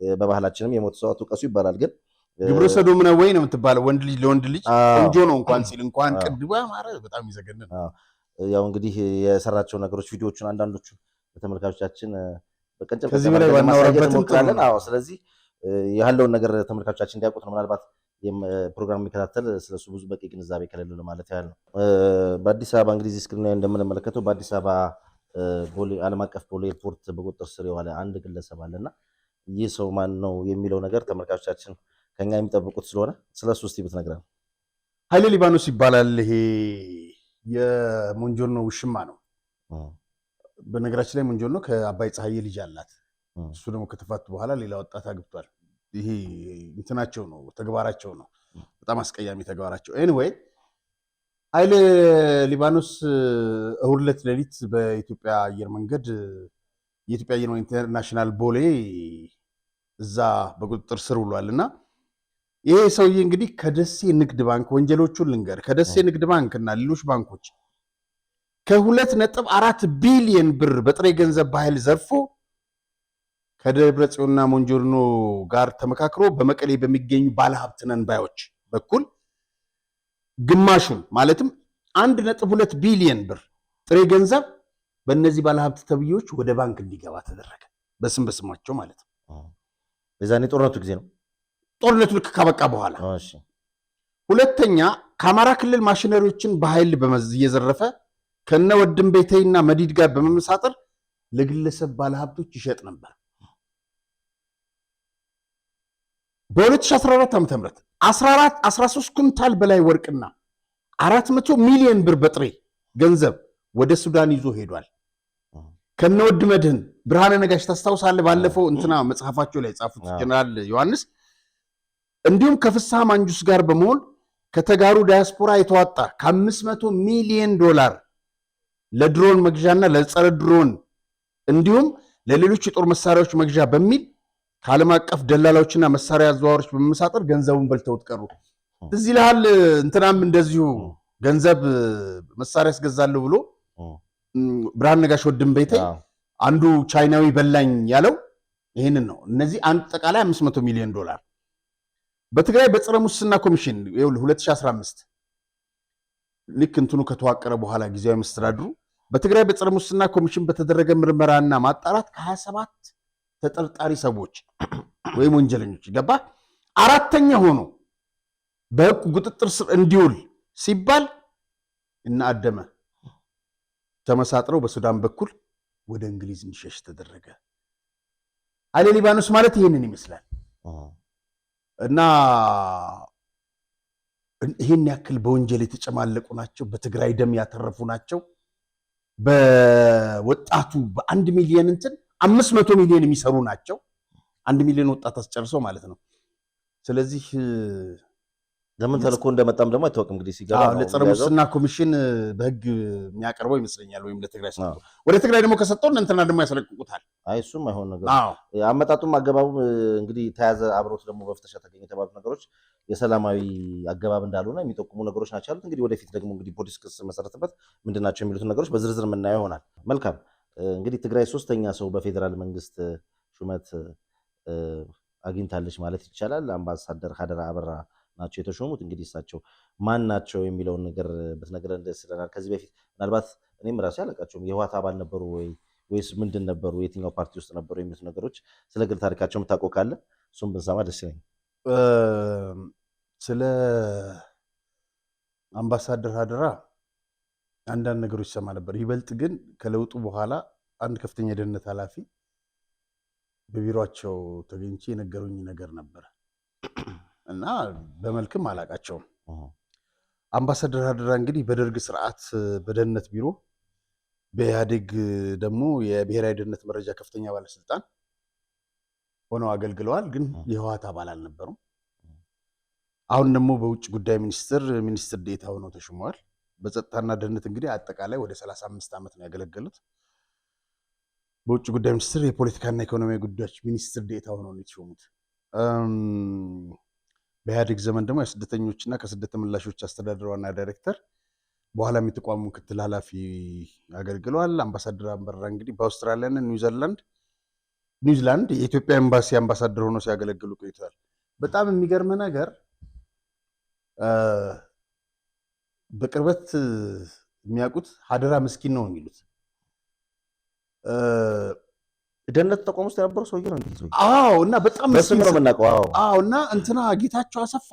በባህላችንም የሞት ሰው አትውቀሱ ይባላል። ግን ግብረ ሰዶም ነው ወይ ነው የምትባለው? ወንድ ልጅ ለወንድ ልጅ ቆንጆ ነው እንኳን ሲል እንኳን ቅንድቡ ያማረ በጣም ይዘገንን። ያው እንግዲህ የሰራቸው ነገሮች ቪዲዮዎቹን አንዳንዶቹ ለተመልካቾቻችን በቀንጨብ ከዚህ በላይ ባናወራበት እንሞክራለን። ስለዚህ ያለውን ነገር ተመልካቾቻችን እንዲያውቁት ነው። ምናልባት ፕሮግራም የሚከታተል ስለሱ ብዙ በቂ ግንዛቤ ከሌለው ለማለት ያህል ነው። በአዲስ አበባ እንግዲህ እዚህ ስክሪን ላይ እንደምንመለከተው በአዲስ አበባ ቦሌ ዓለም አቀፍ ቦሌ ኤርፖርት በቁጥጥር ስር የዋለ አንድ ግለሰብ አለና ይህ ሰው ማን ነው የሚለው ነገር ተመልካቾቻችን ከኛ የሚጠብቁት ስለሆነ ስለሱ እስቲ ብትነግረን። ኃይሌ ሊባኖስ ይባላል። ይሄ የሞንጆርኖ ውሽማ ነው። በነገራችን ላይ ሞንጆርኖ ከአባይ ፀሐዬ ልጅ አላት። እሱ ደግሞ ከተፋቱ በኋላ ሌላ ወጣት አግብቷል። ይሄ እንትናቸው ነው፣ ተግባራቸው ነው፣ በጣም አስቀያሚ ተግባራቸው። ኤኒዌይ ኃይሌ ሊባኖስ እሁድ ዕለት ሌሊት በኢትዮጵያ አየር መንገድ የኢትዮጵያ አየር መንገድ ኢንተርናሽናል ቦሌ እዛ በቁጥጥር ስር ውሏል። እና ይሄ ሰውዬ እንግዲህ ከደሴ ንግድ ባንክ ወንጀሎቹን ልንገር፣ ከደሴ ንግድ ባንክ እና ሌሎች ባንኮች ከ2.4 ቢሊዮን ብር በጥሬ ገንዘብ በኃይል ዘርፎ ከደብረ ጽዮንና ሞንጆርኖ ጋር ተመካክሮ በመቀሌ በሚገኙ ባለሀብት ነን ባዮች በኩል ግማሹን ማለትም 1.2 ቢሊዮን ብር ጥሬ ገንዘብ በእነዚህ ባለሀብት ተብዮች ወደ ባንክ እንዲገባ ተደረገ። በስማቸው ማለት ነው። የዛኔ ጦርነቱ ጊዜ ነው። ጦርነቱ ልክ ካበቃ በኋላ። ሁለተኛ ከአማራ ክልል ማሽነሪዎችን በኃይል እየዘረፈ ከነ ወድም ቤተይና መዲድ ጋር በመመሳጠር ለግለሰብ ባለሀብቶች ይሸጥ ነበር። በ2014 ዓ.ም 13 ኩንታል በላይ ወርቅና 400 ሚሊዮን ብር በጥሬ ገንዘብ ወደ ሱዳን ይዞ ሄዷል። ከነወድ መድህን ብርሃነ ነጋሽ ታስታውሳለህ? ባለፈው እንትና መጽሐፋቸው ላይ ጻፉት ጀነራል ዮሐንስ። እንዲሁም ከፍስሐ ማንጁስ ጋር በመሆን ከተጋሩ ዳያስፖራ የተዋጣ ከ500 ሚሊዮን ዶላር ለድሮን መግዣና ለጸረ ድሮን እንዲሁም ለሌሎች የጦር መሳሪያዎች መግዣ በሚል ከዓለም አቀፍ ደላላዎችና መሳሪያ አዘዋዋሪዎች በመመሳጠር ገንዘቡን በልተውት ቀሩ። እዚህ ይልሃል። እንትናም እንደዚሁ ገንዘብ መሳሪያ ያስገዛለሁ ብሎ ብርሃነ ነጋሽ ወድም ቤቴ አንዱ ቻይናዊ በላኝ ያለው ይህንን ነው። እነዚህ አንድ ጠቃላይ 500 ሚሊዮን ዶላር በትግራይ በጸረ ሙስና ኮሚሽን 2015 ልክ እንትኑ ከተዋቀረ በኋላ ጊዜያዊ መስተዳድሩ በትግራይ በጸረ ሙስና ኮሚሽን በተደረገ ምርመራና ማጣራት ከ27 ተጠርጣሪ ሰዎች ወይም ወንጀለኞች ገባ አራተኛ ሆኖ በሕግ ቁጥጥር ስር እንዲውል ሲባል እና አደመ ተመሳጥረው በሱዳን በኩል ወደ እንግሊዝ እንዲሸሽ ተደረገ። ኃይሌ ሊባኖስ ማለት ይሄንን ይመስላል። እና ይሄን ያክል በወንጀል የተጨማለቁ ናቸው። በትግራይ ደም ያተረፉ ናቸው። በወጣቱ በ1 ሚሊዮን እንትን 500 ሚሊዮን የሚሰሩ ናቸው። 1 ሚሊዮን ወጣት አስጨርሰው ማለት ነው። ስለዚህ ለምን ተልኮ እንደመጣም ደግሞ አይታወቅም። እንግዲህ ሲገባ ለጸረ ሙስና ኮሚሽን በህግ የሚያቀርበው ይመስለኛል፣ ወይም ለትግራይ ሰጥቶ ወደ ትግራይ ደግሞ ከሰጠው እንትና ደግሞ ያስለቅቁታል። እሱም አይሆን ነገር አመጣጡም አገባቡም እንግዲህ ተያዘ አብሮት ደግሞ በፍተሻ ተገኘ የተባሉት ነገሮች የሰላማዊ አገባብ እንዳልሆነ የሚጠቁሙ ነገሮች ናቸው ያሉት። እንግዲህ ወደፊት ደግሞ እንግዲህ ፖሊስ ክስ መሰረተበት ምንድናቸው የሚሉትን ነገሮች በዝርዝር የምናየው ይሆናል። መልካም እንግዲህ ትግራይ 3ኛ ሰው በፌዴራል መንግስት ሹመት አግኝታለች ማለት ይቻላል። አምባሳደር ሀደራ አበራ ናቸው የተሾሙት። እንግዲህ እሳቸው ማን ናቸው የሚለውን ነገር ብትነግረን ደስ ይለናል። ከዚህ በፊት ምናልባት እኔም ራሴ አላውቃቸውም የህወሓት አባል ነበሩ ወይስ ምንድን ነበሩ፣ የትኛው ፓርቲ ውስጥ ነበሩ የሚሉት ነገሮች ስለ ግል ታሪካቸው የምታውቀው ካለ እሱም ብንሰማ ደስ ይለኛል። ስለ አምባሳደር ሀደራ አንዳንድ ነገሮች ይሰማ ነበር። ይበልጥ ግን ከለውጡ በኋላ አንድ ከፍተኛ የደህንነት ኃላፊ በቢሮቸው ተገኝቼ የነገሩኝ ነገር ነበር እና በመልክም አላቃቸውም። አምባሳደር ሀደራ እንግዲህ በደርግ ስርዓት በደህንነት ቢሮ፣ በኢህአዴግ ደግሞ የብሔራዊ ደህንነት መረጃ ከፍተኛ ባለስልጣን ሆነው አገልግለዋል። ግን የህወሓት አባል አልነበሩም። አሁን ደግሞ በውጭ ጉዳይ ሚኒስትር ዴኤታ ሆነው ተሾመዋል። በጸጥታና ደህንነት እንግዲህ አጠቃላይ ወደ 35 ዓመት ነው ያገለገሉት። በውጭ ጉዳይ ሚኒስትር የፖለቲካና ኢኮኖሚያዊ ጉዳዮች ሚኒስትር ዴኤታ ሆነው ነው የተሾሙት። በኢህአዴግ ዘመን ደግሞ የስደተኞችና ከስደት ተመላሾች አስተዳደር ዋና ዳይሬክተር፣ በኋላም የተቋሙ ምክትል ኃላፊ አገልግለዋል። አምባሳደር አበራ እንግዲህ በአውስትራሊያና ኒውዚላንድ የኢትዮጵያ ኤምባሲ አምባሳደር ሆነው ሲያገለግሉ ቆይተዋል። በጣም የሚገርም ነገር በቅርበት የሚያውቁት ሀደራ ምስኪን ነው የሚሉት ደህንነት ተቋም ውስጥ የነበረው ሰውዬ ነው እንዴ? እና በጣም ምስኪን ነው የምናውቀው። እና እንትና ጌታቸው አሰፋ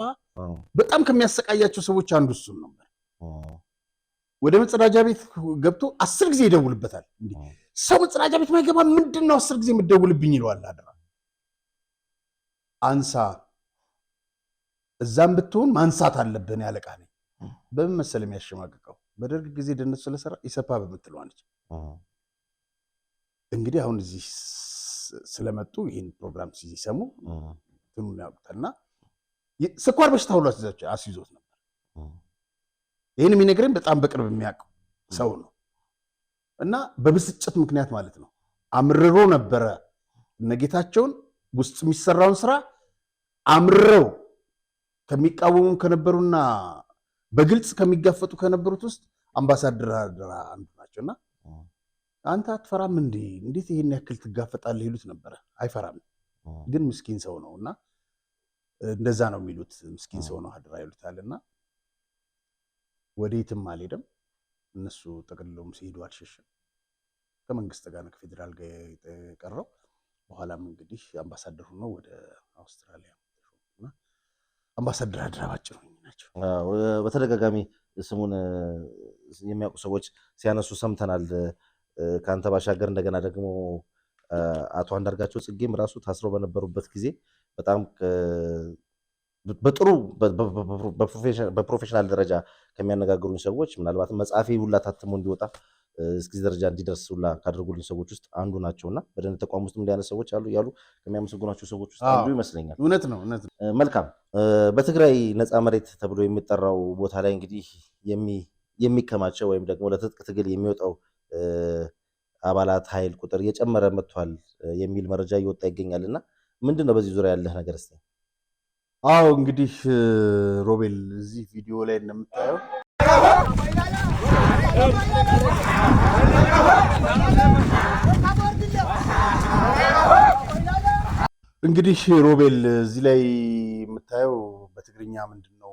በጣም ከሚያሰቃያቸው ሰዎች አንዱ እሱ ነበር። ወደ መጸዳጃ ቤት ገብቶ 10 ጊዜ ይደውልበታል። እንዴ ሰው መጸዳጃ ቤት ማይገባ ምንድነው 10 ጊዜ የምትደውልብኝ ይለዋል። ሀደራ አንሳ፣ እዛም ብትሆን ማንሳት አለብን ያለቃ ነኝ። በምን መሰለም ያሸማቀቀው በደርግ ጊዜ ደህንነት ስለሰራ ኢሰፓ በምትለዋለች። እንግዲህ አሁን እዚህ ስለመጡ ይህን ፕሮግራም ሲሰሙ ትኑን ያውቁታልና ስኳር በሽታ ሁሉ አስይዞት ነበር። ይህን የሚነግረኝ በጣም በቅርብ የሚያውቀው ሰው ነው እና በብስጭት ምክንያት ማለት ነው አምርሮ ነበረ እነጌታቸውን ውስጥ የሚሰራውን ስራ አምርረው ከሚቃወሙ ከነበሩና በግልጽ ከሚጋፈጡ ከነበሩት ውስጥ አምባሳደር ሀደራ አንዱ ናቸውና አንተ አትፈራም እንዴ? እንዴት ይሄን ያክል ትጋፈጣለህ? ይሉት ነበረ። አይፈራም ግን ምስኪን ሰው ነውና እንደዛ ነው የሚሉት። ምስኪን ሰው ነው ሀደራ ይሉታልና ወዴትም አልሄደም። እነሱ ጠቅልለውም ሲሄዱ አልሸሸም። ከመንግስት ጋር ነው ከፌዴራል ጋር የቀረው። በኋላም እንግዲህ አምባሳደር ሆኖ ወደ አውስትራሊያ ተሾሙና አምባሳደር ሀደራ ባጭሩ ናቸው። በተደጋጋሚ ስሙን የሚያውቁ ሰዎች ሲያነሱ ሰምተናል። ከአንተ ባሻገር እንደገና ደግሞ አቶ አንዳርጋቸው ጽጌም ራሱ ታስረው በነበሩበት ጊዜ በጣም በጥሩ በፕሮፌሽናል ደረጃ ከሚያነጋግሩኝ ሰዎች ምናልባትም መጽሐፌ ሁላ ታትሞ እንዲወጣ እስኪ ደረጃ እንዲደርስ ሁላ ካደረጉልኝ ሰዎች ውስጥ አንዱ ናቸውና በደህንነት ተቋም ውስጥ እንዲህ አይነት ሰዎች አሉ ያሉ ከሚያመሰግኗቸው ሰዎች ውስጥ አንዱ ይመስለኛል። እውነት ነው። መልካም። በትግራይ ነፃ መሬት ተብሎ የሚጠራው ቦታ ላይ እንግዲህ የሚከማቸው ወይም ደግሞ ለትጥቅ ትግል የሚወጣው አባላት ኃይል ቁጥር እየጨመረ መጥቷል የሚል መረጃ እየወጣ ይገኛልና ምንድን ነው በዚህ ዙሪያ ያለህ ነገር እስቲ? እንግዲህ ሮቤል እዚህ ቪዲዮ ላይ እንደምታየው እንግዲህ ሮቤል እዚህ ላይ የምታየው በትግርኛ ምንድነው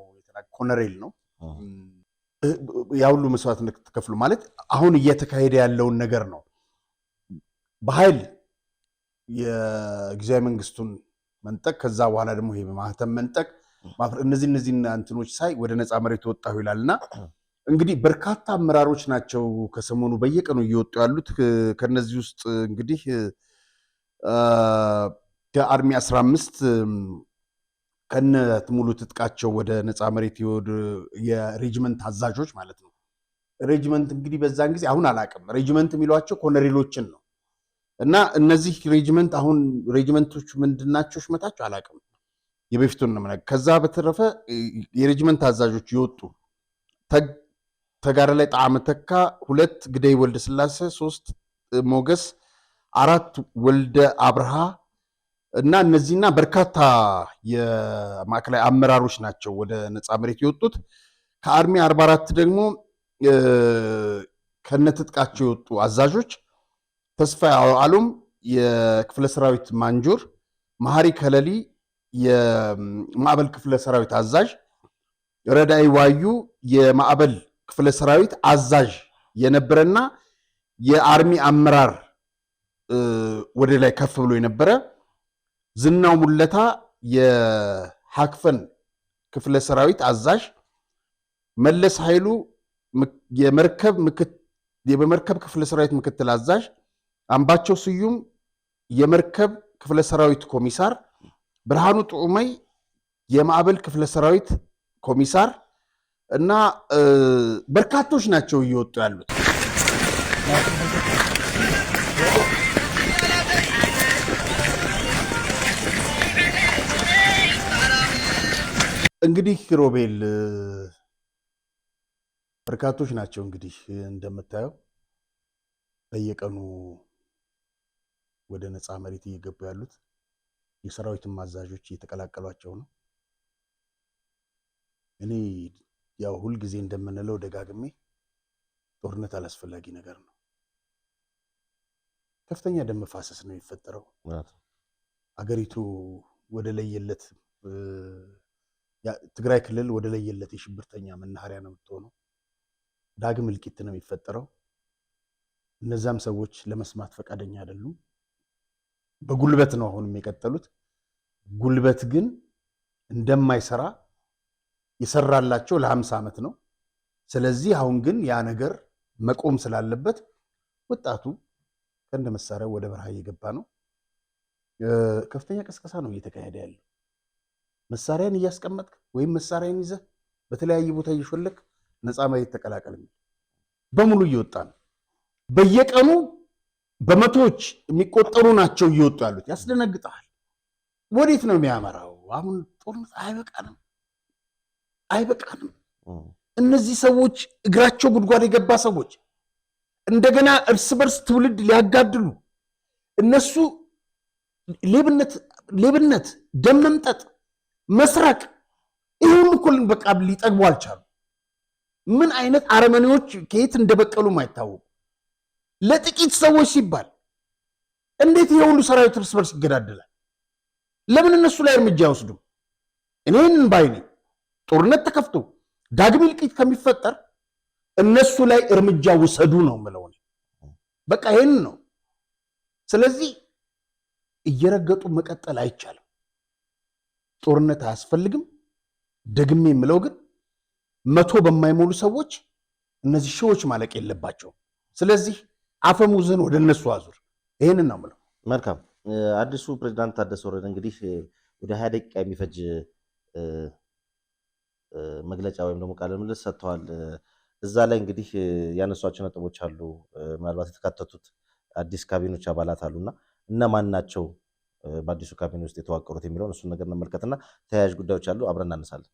ኮነሬል ነው። ያ ሁሉ መስዋዕትነት ተከፍሎ ማለት አሁን እየተካሄደ ያለውን ነገር ነው። በኃይል የጊዜያዊ መንግስቱን መንጠቅ፣ ከዛ በኋላ ደግሞ ይሄ ማህተም መንጠቅ፣ እነዚህ እንትኖች ሳይ ወደ ነፃ መሬት ወጣሁ ይላልና እንግዲህ በርካታ አመራሮች ናቸው ከሰሞኑ በየቀኑ እየወጡ ያሉት። ከነዚህ ውስጥ እንግዲህ ከአርሚ 15 ከነ ሙሉ ትጥቃቸው ወደ ነፃ መሬት የሬጅመንት አዛዦች ማለት ነው። ሬጅመንት እንግዲህ በዛን ጊዜ አሁን አላውቅም፣ ሬጅመንት የሚሏቸው ኮሎኔሎችን ነው እና እነዚህ ሬጅመንት አሁን ሬጅመንቶቹ ምንድናቸው ሽመታቸው አላውቅም። የበፊቱን ነው ማለት። ከዛ በተረፈ የሬጅመንት አዛዦች ይወጡ ተጋረ ላይ ጣዕመ ተካ፣ 2 ግደይ ወልደ ስላሴ፣ 3 ሞገስ፣ 4 ወልደ አብርሃ እና እነዚህና በርካታ የማዕከላዊ አመራሮች ናቸው ወደ ነፃ መሬት የወጡት። ከአርሚ 44 ደግሞ ከነትጥቃቸው የወጡ አዛዦች ተስፋ አሎም የክፍለ ሰራዊት ማንጆር፣ መሐሪ ከለሊ የማዕበል ክፍለ ሰራዊት አዛዥ፣ ረዳይ ዋዩ የማዕበል ክፍለ ሰራዊት አዛዥ የነበረና የአርሚ አመራር ወደ ላይ ከፍ ብሎ የነበረ፣ ዝናው ሙለታ የሐክፈን ክፍለ ሰራዊት አዛዥ፣ መለስ ኃይሉ የመርከብ ክፍለ ሰራዊት ምክትል አዛዥ፣ አምባቸው ስዩም የመርከብ ክፍለ ሰራዊት ኮሚሳር፣ ብርሃኑ ጥዑመይ የማዕበል ክፍለ ሰራዊት ኮሚሳር እና በርካቶች ናቸው እየወጡ ያሉት። እንግዲህ ሮቤል በርካቶች ናቸው። እንግዲህ እንደምታየው በየቀኑ ወደ ነፃ መሬት እየገቡ ያሉት የሰራዊትን አዛዦች እየተቀላቀሏቸው ነው። እኔ ያው ሁልጊዜ እንደምንለው ደጋግሜ ጦርነት አላስፈላጊ ነገር ነው። ከፍተኛ ደም መፋሰስ ነው የሚፈጠረው። አገሪቱ ወደ ለየለት ትግራይ ክልል ወደ ለየለት የሽብርተኛ መናኸሪያ ነው የምትሆነው። ዳግም እልቂት ነው የሚፈጠረው። እነዛም ሰዎች ለመስማት ፈቃደኛ አይደሉም። በጉልበት ነው አሁንም የቀጠሉት። ጉልበት ግን እንደማይሰራ የሰራላቸው ለ50 ዓመት ነው። ስለዚህ አሁን ግን ያ ነገር መቆም ስላለበት ወጣቱ ከእንደ መሳሪያው ወደ በረሃ እየገባ ነው። ከፍተኛ ቀስቀሳ ነው እየተካሄደ ያለው። መሳሪያን እያስቀመጥክ ወይም መሳሪያን ይዘህ በተለያየ ቦታ እየሾለክ ነፃ መሬት ተቀላቀል በሙሉ እየወጣ ነው። በየቀኑ በመቶዎች የሚቆጠሩ ናቸው እየወጡ ያሉት። ያስደነግጣል። ወዴት ነው የሚያመራው? አሁን ጦርነት አይበቃንም። እነዚህ ሰዎች እግራቸው ጉድጓድ የገባ ሰዎች እንደገና እርስ በርስ ትውልድ ሊያጋድሉ እነሱ ሌብነት፣ ደም መምጠጥ፣ መስረቅ ይሁን እኮ በቃ ሊጠግቡ አልቻሉ። ምን አይነት አረመኔዎች ከየት እንደበቀሉ ማይታወቁ ለጥቂት ሰዎች ሲባል እንዴት የሁሉ ሰራዊት እርስ በርስ ይገዳደላል? ለምን እነሱ ላይ እርምጃ አይወስዱም? እኔን ባይኔ ጦርነት ተከፍቶ ዳግም እልቂት ከሚፈጠር እነሱ ላይ እርምጃ ውሰዱ ነው የምለው። በቃ ይሄን ነው። ስለዚህ እየረገጡ መቀጠል አይቻልም። ጦርነት አያስፈልግም። ደግሜ የምለው ግን 100 በማይሞሉ ሰዎች እነዚህ ሺዎች ማለቅ የለባቸውም። ስለዚህ አፈሙዝን ወደ እነሱ አዙር። ይሄንን ነው የምለው። መልካም። አዲሱ ፕሬዝዳንት ታደሰ ወረደ እንግዲህ ወደ 20 ደቂቃ የሚፈጅ መግለጫ ወይም ደግሞ ቃለ ምልልስ ሰጥተዋል። እዛ ላይ እንግዲህ ያነሷቸው ነጥቦች አሉ። ምናልባት የተካተቱት አዲስ ካቢኔዎች አባላት አሉና እነማን ናቸው በአዲሱ ካቢኔ ውስጥ የተዋቀሩት የሚለውን እሱን ነገር እንመልከትና ተያያዥ ጉዳዮች አሉ፣ አብረን እናነሳለን።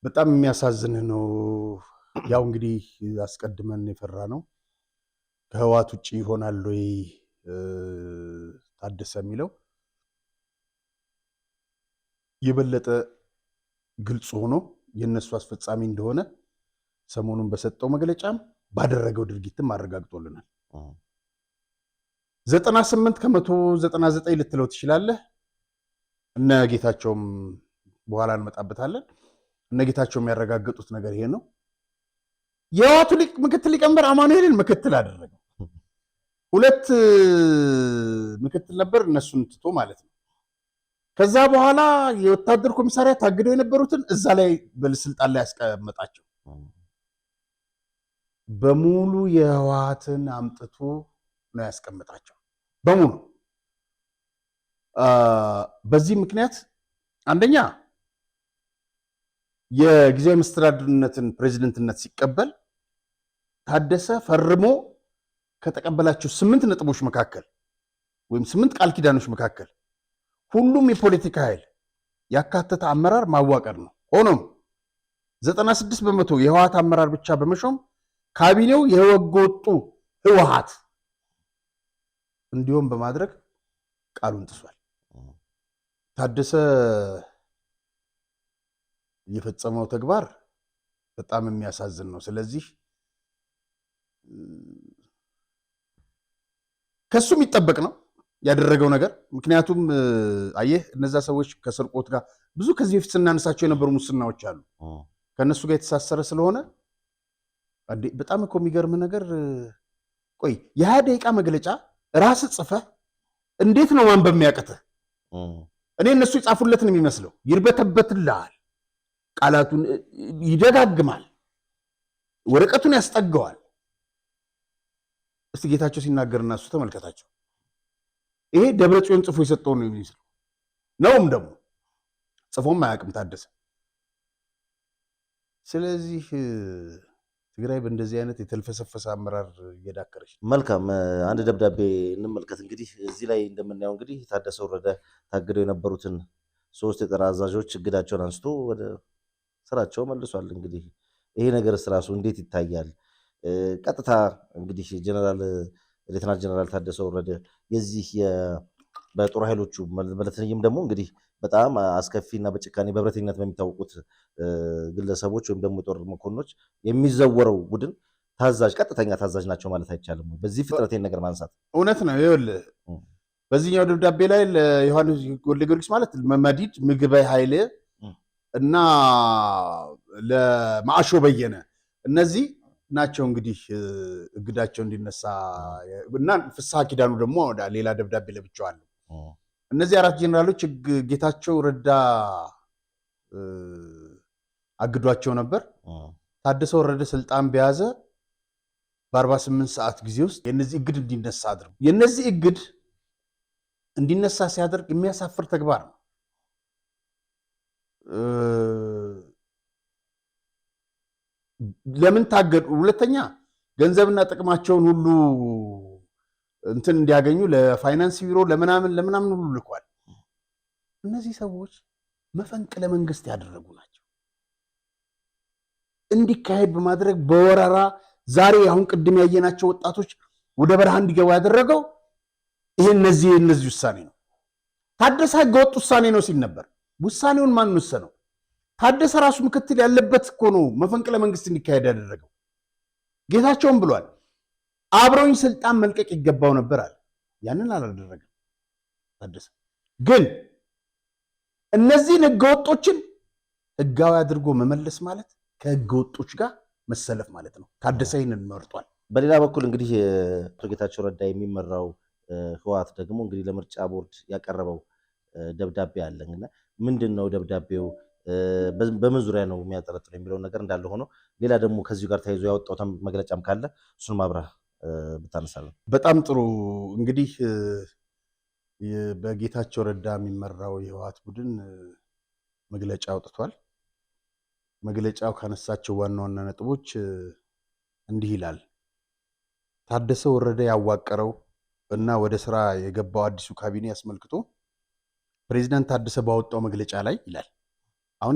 በጣም የሚያሳዝን ነው። ያው እንግዲህ አስቀድመን የፈራ ነው ከህወሓት ውጭ ይሆናል ወይ ታደሰ የሚለው የበለጠ ግልጽ ሆኖ የነሱ አስፈጻሚ እንደሆነ ሰሞኑን በሰጠው መግለጫም ባደረገው ድርጊትም አረጋግጦልናል። 98 ከመቶ 99 ልትለው ትችላለህ። እነ ጌታቸውም በኋላ እንመጣበታለን። እነ ጌታቸውም ያረጋገጡት ነገር ይሄ ነው። የህወሓቱ ምክትል ሊቀመንበር አማኑኤልን ምክትል አደረገው። 2 ምክትል ነበር፣ እነሱን ትቶ ማለት ነው። ከዛ በኋላ የወታደር ኮሚሳሪያ ታግደው የነበሩትን እዛ ላይ በስልጣን ላይ ያስቀመጣቸው በሙሉ የህወሓትን አምጥቶ ነው ያስቀመጣቸው በሙሉ። በዚህ ምክንያት አንደኛ የጊዜያዊ መስተዳድርነትን ፕሬዚደንትነት ሲቀበል ታደሰ ፈርሞ ከተቀበላቸው 8 ነጥቦች መካከል ወይም 8 ቃል ኪዳኖች መካከል ሁሉም የፖለቲካ ኃይል ያካተተ አመራር ማዋቀር ነው። ሆኖም 96 በመቶ የህወሓት አመራር ብቻ በመሾም ካቢኔው የወጎጡ ህወሓት እንዲሁም በማድረግ ቃሉን ጥሷል። ታደሰ የፈጸመው ተግባር በጣም የሚያሳዝን ነው። ስለዚህ ከሱ የሚጠበቅ ነው ያደረገው ነገር። ምክንያቱም አየህ እነዛ ሰዎች ከስርቆት ጋር ብዙ ከዚህ በፊት ስናነሳቸው የነበሩ ሙስናዎች አሉ። ከነሱ ጋር የተሳሰረ ስለሆነ በጣም እኮ የሚገርም ነገር ቆይ የ20 ደቂቃ መግለጫ ራስ ጽፈህ እንዴት ነው ማንበብ የሚያቅትህ? እኔ እነሱ የጻፉለትን የሚመስለው ይርበተበትልሃል፣ ቃላቱን ይደጋግማል፣ ወረቀቱን ያስጠገዋል። እስቲ ጌታቸው ሲናገርና እሱ ተመልከታቸው። ይሄ ደብረጽዮን ጽፎ የሰጠው ነው የሚመስለው ነውም ደግሞ ጽፎም አያውቅም ታደሰ። ስለዚህ ትግራይ በእንደዚህ አይነት የተልፈሰፈሰ አመራር እየዳከረች። መልካም አንድ ደብዳቤ እንመልከት። እንግዲህ እዚህ ላይ እንደምናየው እንግዲህ ታደሰ ወረደ ታግደው የነበሩትን 3 የጦር አዛዦች እግዳቸውን አንስቶ ወደ ስራቸው መልሷል። እንግዲህ ይሄ ነገር ራሱ እንዴት ይታያል? ቀጥታ እንግዲህ ሌተናል ጀነራል ታደሰ ወረደ የዚህ በጦር ኃይሎቹ በተለይም ደግሞ እንግዲህ በጣም አስከፊና በጭካኔ በብረተኝነት በሚታወቁት ግለሰቦች ወይም ደግሞ የጦር መኮንኖች የሚዘወረው ቡድን ታዛዥ ቀጥተኛ ታዛዥ ናቸው ማለት አይቻልም። በዚህ ፍጥረት ነገር ማንሳት እውነት ነው። ይኸውልህ በዚህኛው ደብዳቤ ላይ ለዮሐንስ ወልደ ጊዮርጊስ ማለት መዲድ ምግበይ ኃይሌ እና ለማዕሾ በየነ እነዚህ ናቸው እንግዲህ እግዳቸው እንዲነሳ እና ፍስሐ ኪዳኑ ደግሞ ሌላ ደብዳቤ ለብቻዋል። እነዚህ 4 ጄኔራሎች ጌታቸው ረዳ አግዷቸው ነበር። ታደሰ ወረደ ስልጣን በያዘ በ48 ሰዓት ጊዜ ውስጥ የነዚህ እግድ እንዲነሳ አድርጎ የነዚህ እግድ እንዲነሳ ሲያደርግ የሚያሳፍር ተግባር ነው። ለምን ታገዱ? ሁለተኛ ገንዘብና ጥቅማቸውን ሁሉ እንትን እንዲያገኙ ለፋይናንስ ቢሮ ለምናምን ሁሉ ልኳል። እነዚህ ሰዎች መፈንቅለ መንግስት ያደረጉ ናቸው። እንዲካሄድ በማድረግ በወረራ ዛሬ አሁን ቅድም ያየናቸው ወጣቶች ወደ በረሃ እንዲገቡ ያደረገው ይሄ እነዚህ ውሳኔ ነው። ታደሰ ህገወጥ ውሳኔ ነው ሲል ነበር። ውሳኔውን ማን ወሰነው? ታደሰ ራሱ ምክትል ያለበት እኮ ነው መፈንቅለ መንግስት እንዲካሄድ ያደረገው። ጌታቸውም ብሏል አብረውኝ ስልጣን መልቀቅ ይገባው ነበር አለ። ያንን አላደረገም ታደሰ። ግን እነዚህን ህገወጦችን ህጋዊ አድርጎ መመለስ ማለት ከህገወጦች ጋር መሰለፍ ማለት ነው። ታደሰ ይህንን መርጧል። በሌላ በኩል እንግዲህ ጌታቸው ረዳ የሚመራው ህወሓት ደግሞ እንግዲህ ለምርጫ ቦርድ ያቀረበው ደብዳቤ አለና ምንድን ነው ደብዳቤው? በምን ዙሪያ ነው የሚያጠረጥር የሚለውን ነገር እንዳለ ሆኖ ሌላ ደግሞ ከዚሁ ጋር ተያይዞ ያወጣው መግለጫም ካለ እሱን ማብራሪያ ብታነሳለን። በጣም ጥሩ። እንግዲህ በጌታቸው ረዳ የሚመራው የህወሓት ቡድን መግለጫ አውጥቷል። መግለጫው ካነሳቸው ዋና ዋና ነጥቦች እንዲህ ይላል። ታደሰ ወረደ ያዋቀረው እና ወደ ስራ የገባው አዲሱ ካቢኔ አስመልክቶ ፕሬዚዳንት ታደሰ ባወጣው መግለጫ ላይ ይላል። አሁን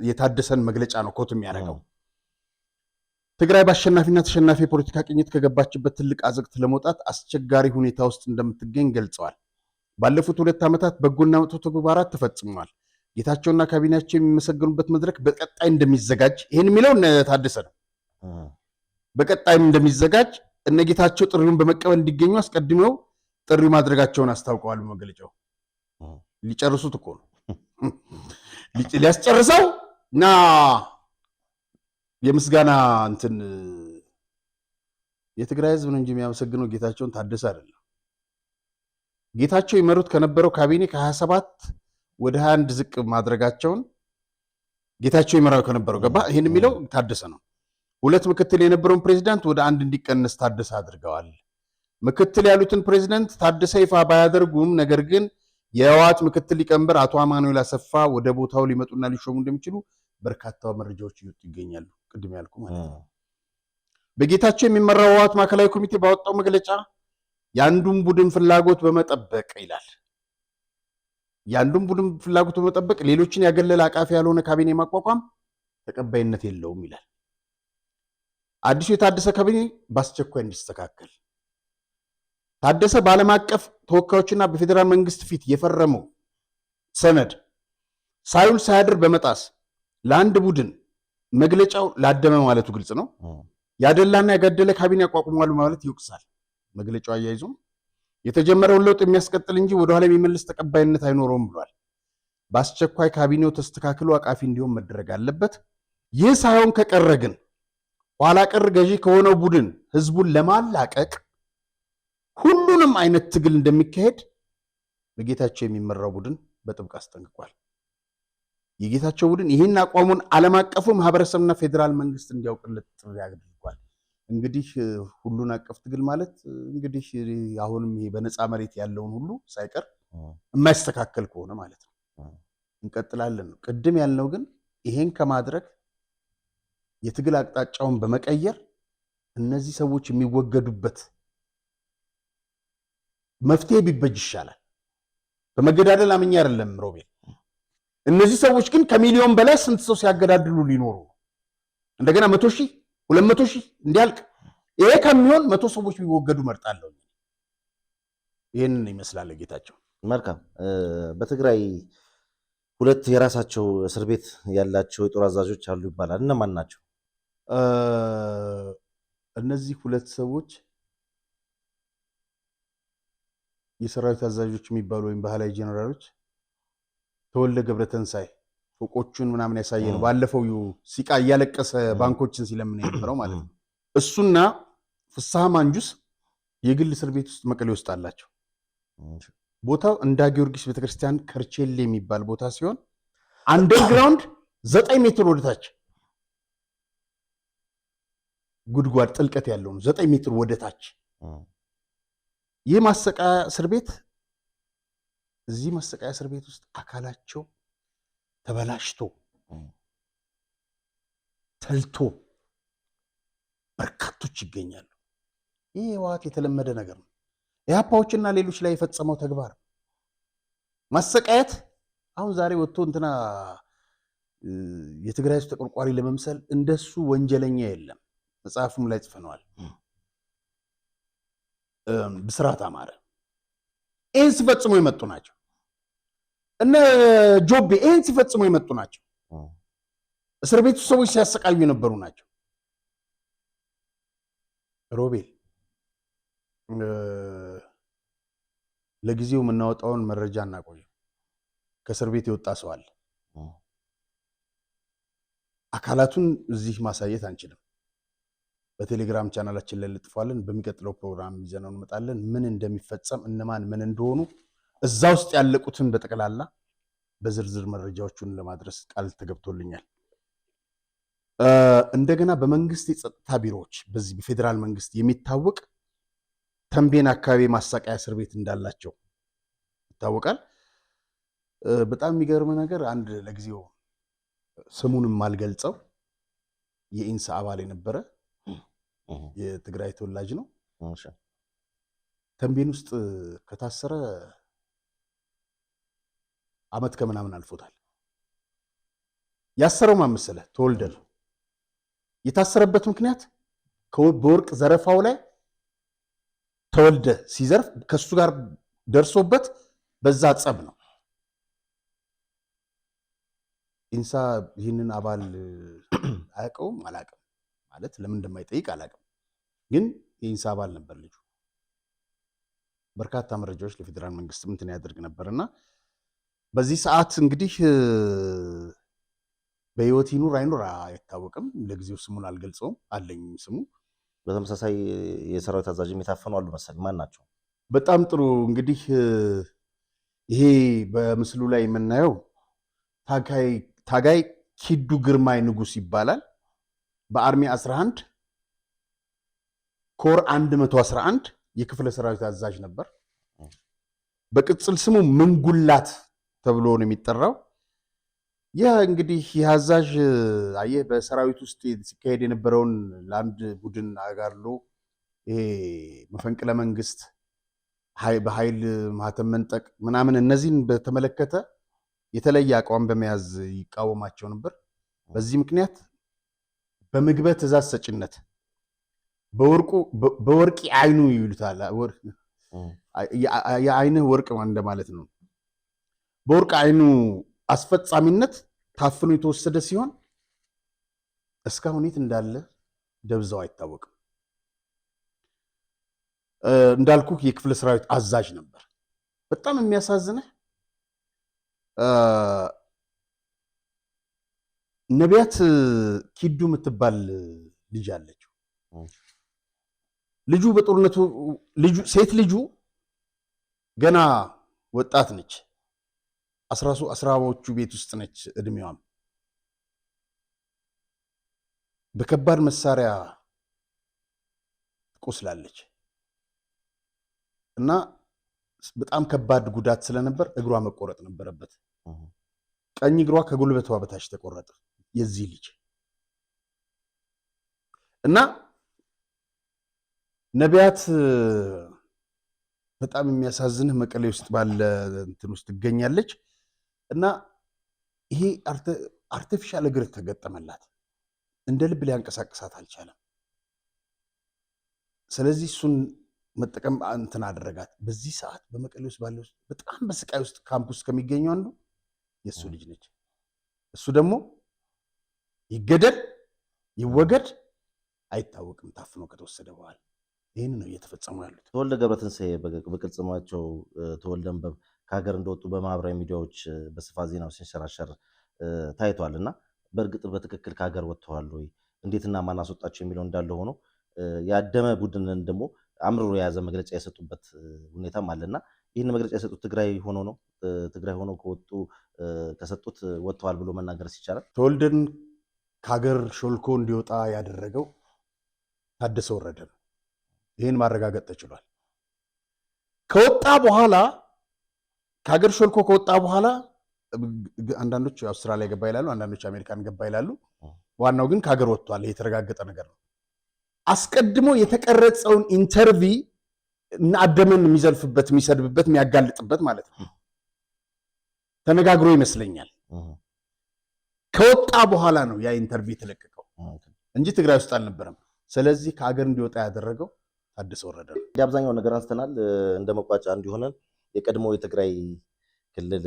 የታደሰን መግለጫ ነው ኮት የሚያደርገው። ትግራይ በአሸናፊና ተሸናፊ የፖለቲካ ቅኝት ከገባችበት ትልቅ አዘቅት ለመውጣት አስቸጋሪ ሁኔታ ውስጥ እንደምትገኝ ገልጸዋል። ባለፉት 2 ዓመታት በጎና መጥፎ ተግባራት ተፈጽመዋል። ጌታቸውና ካቢኔያቸው የሚመሰገኑበት መድረክ በቀጣይ እንደሚዘጋጅ ይህን የሚለው ታደሰ ነው። በቀጣይም እንደሚዘጋጅ እነ ጌታቸው ጥሪውን በመቀበል እንዲገኙ አስቀድመው ጥሪ ማድረጋቸውን አስታውቀዋል። በመግለጫው ሊጨርሱት እኮ ነው ሊያስጨርሰው እና የምስጋና እንትን የትግራይ ህዝብ ነው እንጂ የሚያመሰግነው ጌታቸውን ታደሰ አይደለም። ጌታቸው ይመሩት ከነበረው ካቢኔ ከ27 ወደ 21 ዝቅ ማድረጋቸውን ጌታቸው ይመራው ከነበረው ገባ። ይሄን የሚለው ታደሰ ነው። 2 ምክትል የነበረውን ፕሬዚዳንት ወደ 1 እንዲቀነስ ታደሰ አድርገዋል። ምክትል ያሉትን ፕሬዚዳንት ታደሰ ይፋ ባያደርጉም ነገር ግን የህወሓት ምክትል ሊቀመንበር አቶ አማኑኤል አሰፋ ወደ ቦታው ሊመጡና ሊሾሙ እንደሚችሉ በርካታ መረጃዎች እየወጡ ይገኛሉ። ቅድም ያልኩ ማለት ነው። በጌታቸው የሚመራው ህወሓት ማዕከላዊ ኮሚቴ ባወጣው መግለጫ የአንዱን ቡድን ፍላጎት በመጠበቅ ይላል። የአንዱን ቡድን ፍላጎት በመጠበቅ ሌሎችን ያገለለ አቃፊ ያልሆነ ካቢኔ ማቋቋም ተቀባይነት የለውም ይላል። አዲሱ የታደሰ ካቢኔ በአስቸኳይ እንዲስተካከል ታደሰ በዓለም አቀፍ ተወካዮችና በፌዴራል መንግስት ፊት የፈረመው ሰነድ ሳይውል ሳያድር በመጣስ ለአንድ ቡድን መግለጫው ላደመ ማለቱ ግልጽ ነው። ያደላና ያጋደለ ካቢኔ ያቋቁሟል ማለት ይወቅሳል። መግለጫው አያይዞም የተጀመረውን ለውጥ የሚያስቀጥል እንጂ ወደኋላ የሚመልስ ተቀባይነት አይኖረውም ብሏል። በአስቸኳይ ካቢኔው ተስተካክሎ አቃፊ እንዲሆን መደረግ አለበት። ይህ ሳይሆን ከቀረ ግን ኋላ ቀር ገዢ ከሆነው ቡድን ህዝቡን ለማላቀቅ ሁሉንም አይነት ትግል እንደሚካሄድ በጌታቸው የሚመራው ቡድን በጥብቅ አስጠንቅቋል። የጌታቸው ቡድን ይህን አቋሙን ዓለም አቀፉ ማህበረሰብና ፌዴራል መንግስት እንዲያውቅለት ጥሪ አድርጓል። እንግዲህ ሁሉን አቀፍ ትግል ማለት እንግዲህ አሁንም ይሄ በነፃ መሬት ያለውን ሁሉ ሳይቀር የማይስተካከል ከሆነ ማለት ነው። እንቀጥላለን ነው። ቅድም ያልነው ግን ይሄን ከማድረግ የትግል አቅጣጫውን በመቀየር እነዚህ ሰዎች የሚወገዱበት መፍትሄ ቢበጅ ይሻላል። በመገዳደል አምኜ አይደለም ሮቤል። እነዚህ ሰዎች ግን ከሚሊዮን በላይ ስንት ሰው ሲያገዳድሉ ሊኖሩ እንደገና 100,000 200,000 እንዲያልቅ ይሄ ከሚሆን 100 ሰዎች ቢወገዱ መርጣለሁ። ይሄንን ይመስላል ጌታቸው። መልካም። በትግራይ ሁለት የራሳቸው እስር ቤት ያላቸው የጦር አዛዦች አሉ ይባላል። እነማን ናቸው? እነዚህ ሁለት ሰዎች የሰራዊት አዛዦች የሚባሉ ወይም ባህላዊ ጀነራሎች ተወልደ ገብረተንሳይ ፎቆቹን ምናምን ያሳየ ነው። ባለፈው ሲቃ እያለቀሰ ባንኮችን ሲለምን የነበረው ማለት ነው። እሱና ፍስሐ ማንጁስ የግል እስር ቤት ውስጥ መቀሌ ውስጥ አላቸው። ቦታው እንዳ ጊዮርጊስ ቤተክርስቲያን ከርቼሌ የሚባል ቦታ ሲሆን አንደርግራውንድ 9 ሜትር ወደታች ጉድጓድ ጥልቀት ያለው ነው። 9 ሜትር ወደታች ይህ ማሰቃያ እስር ቤት እዚህ ማሰቃያ እስር ቤት ውስጥ አካላቸው ተበላሽቶ ተልቶ በርካቶች ይገኛሉ። ይህ ህወሓት የተለመደ ነገር ነው። ኢህአፓዎችና ሌሎች ላይ የፈጸመው ተግባር ማሰቃየት። አሁን ዛሬ ወጥቶ እንትና የትግራይ ውስጥ ተቆርቋሪ ለመምሰል እንደሱ ወንጀለኛ የለም። መጽሐፉም ላይ ጽፈነዋል። ብስራት አማረ ይህን ሲፈጽሙ የመጡ ናቸው። እነ ጆቤ ይህን ሲፈጽሙ የመጡ ናቸው። እስር ቤቱ ሰዎች ሲያሰቃዩ የነበሩ ናቸው። ሮቤል ለጊዜው የምናወጣውን መረጃ እናቆየው። ከእስር ቤት የወጣ ሰው አለ። አካላቱን እዚህ ማሳየት አንችልም። በቴሌግራም ቻናላችን ላይ ልጥፋለን። በሚቀጥለው ፕሮግራም ይዘነው እንመጣለን። ምን እንደሚፈጸም እነማን ምን እንደሆኑ እዛ ውስጥ ያለቁትን በጠቅላላ በዝርዝር መረጃዎቹን ለማድረስ ቃል ተገብቶልኛል። እንደገና በመንግስት የጸጥታ ቢሮዎች በዚህ በፌዴራል መንግስት የሚታወቅ ተንቤን አካባቢ ማሰቃያ እስር ቤት እንዳላቸው ይታወቃል። በጣም የሚገርም ነገር አንድ ለጊዜው ስሙንም ማልገልጸው የኢንሳ አባል የነበረ የትግራይ ተወላጅ ነው። ተንቤን ውስጥ ከታሰረ አመት ከምናምን አልፎታል። ያሰረው ማን መሰለህ? ተወልደ ነው። የታሰረበት ምክንያት በወርቅ ዘረፋው ላይ ተወልደ ሲዘርፍ ከሱ ጋር ደርሶበት በዛ ጸብ ነው። ኢንሳ ይህንን አባል አያውቀውም፣ አላውቅም ማለት ለምን እንደማይጠይቅ አላውቅም። ግን የኢንሳ አባል ነበር ልጁ። በርካታ መረጃዎች ለፌዴራል መንግስት እንትን ያደርግ ነበርና በዚህ ሰዓት እንግዲህ በህይወት ይኑር አይኑር አይታወቅም። ለጊዜው ስሙን አልገልጸውም፣ አለኝ ስሙ። በተመሳሳይ የሰራዊት አዛዥም የታፈኑ አሉ መሰለኝ። ማን ናቸው? በጣም ጥሩ። እንግዲህ ይሄ በምስሉ ላይ የምናየው ታጋይ ኪዱ ግርማይ ንጉስ ይባላል። በአርሚ 11 ኮር 111 የክፍለ ሰራዊት አዛዥ ነበር። በቅጽል ስሙ ምንጉላት ተብሎ ነው የሚጠራው። ያ እንግዲህ የአዛዥ አየህ በሰራዊት ውስጥ ሲካሄድ የነበረውን ለአንድ ቡድን አጋርሎ ይሄ መፈንቅለ መንግስት በኃይል ማህተም መንጠቅ ምናምን እነዚህን በተመለከተ የተለየ አቋም በመያዝ ይቃወማቸው ነበር። በዚህ ምክንያት በምግበ ትእዛዝ ሰጭነት በወርቂ አይኑ ይሉታል። የአይንህ ወርቅ እንደማለት ነው። በወርቅ አይኑ አስፈጻሚነት ታፍኖ የተወሰደ ሲሆን እስካሁን የት እንዳለ ደብዛው አይታወቅም። እንዳልኩ የክፍለ ሰራዊት አዛዥ ነበር። በጣም የሚያሳዝነህ ነቢያት ኪዱ የምትባል ልጅ አለችው። ልጁ በጦርነቱ ሴት ልጁ ገና ወጣት ነች። አስራዎቹ ቤት ውስጥ ነች እድሜዋም። በከባድ መሳሪያ ቆስላለች እና በጣም ከባድ ጉዳት ስለነበር እግሯ መቆረጥ ነበረበት። ቀኝ እግሯ ከጉልበቷ በታች ተቆረጠ የዚህ ልጅ እና ነቢያት በጣም የሚያሳዝንህ መቀሌ ውስጥ ባለ እንትን ውስጥ ትገኛለች እና ይሄ አርቲፊሻል እግር ተገጠመላት። እንደ ልብ ሊያንቀሳቅሳት አልቻለም። ስለዚህ እሱን መጠቀም እንትን አደረጋት። በዚህ ሰዓት በመቀሌ ውስጥ ባለው በጣም በስቃይ ውስጥ ካምፕ ውስጥ ከሚገኘው አንዱ የእሱ ልጅ ነች። እሱ ደግሞ ይገደል ይወገድ አይታወቅም ታፍኖ ከተወሰደ በኋላ። ይህን ነው እየተፈጸሙ ያሉት። ተወልደ ገብረትንሳኤ በቅጽል ስማቸው ተወልደን ከሀገር እንደወጡ በማህበራዊ ሚዲያዎች በስፋት ዜናው ሲንሸራሸር ታይቷል እና በእርግጥ በትክክል ከሀገር ወጥተዋል ወይ እንዴትና ማን አስወጣቸው የሚለው እንዳለ ሆኖ ያደመ ቡድንን ደግሞ አምርሮ የያዘ መግለጫ የሰጡበት ሁኔታም አለና ይህን መግለጫ የሰጡት ትግራይ ሆኖ ነው። ትግራይ ሆኖ ከሰጡት ወጥተዋል ብሎ መናገርስ ይቻላል? ተወልደን ከሀገር ሾልኮ እንዲወጣ ያደረገው ታደሰ ወረደ ነው። ይህን ማረጋገጥ ተችሏል። ከወጣ በኋላ ከሀገር ሾልኮ ከወጣ በኋላ አንዳንዶች አውስትራሊያ ገባ ይላሉ፣ አንዳንዶች አሜሪካን ገባ ይላሉ። ዋናው ግን ከሀገር ወጥቷል። ይሄ የተረጋገጠ ነገር ነው። አስቀድሞ የተቀረጸውን ኢንተርቪ እና አደመን የሚዘልፍበት የሚሰድብበት የሚያጋልጥበት ማለት ነው ተነጋግሮ ይመስለኛል። ከወጣ በኋላ ነው ያ ኢንተርቪ የተለቀቀው እንጂ ትግራይ ውስጥ አልነበረም። ስለዚህ ከሀገር እንዲወጣ ያደረገው ታደሰ ወረደ ነው። አብዛኛው ነገር አንስተናል። እንደ መቋጫ እንዲሆነን የቀድሞ የትግራይ ክልል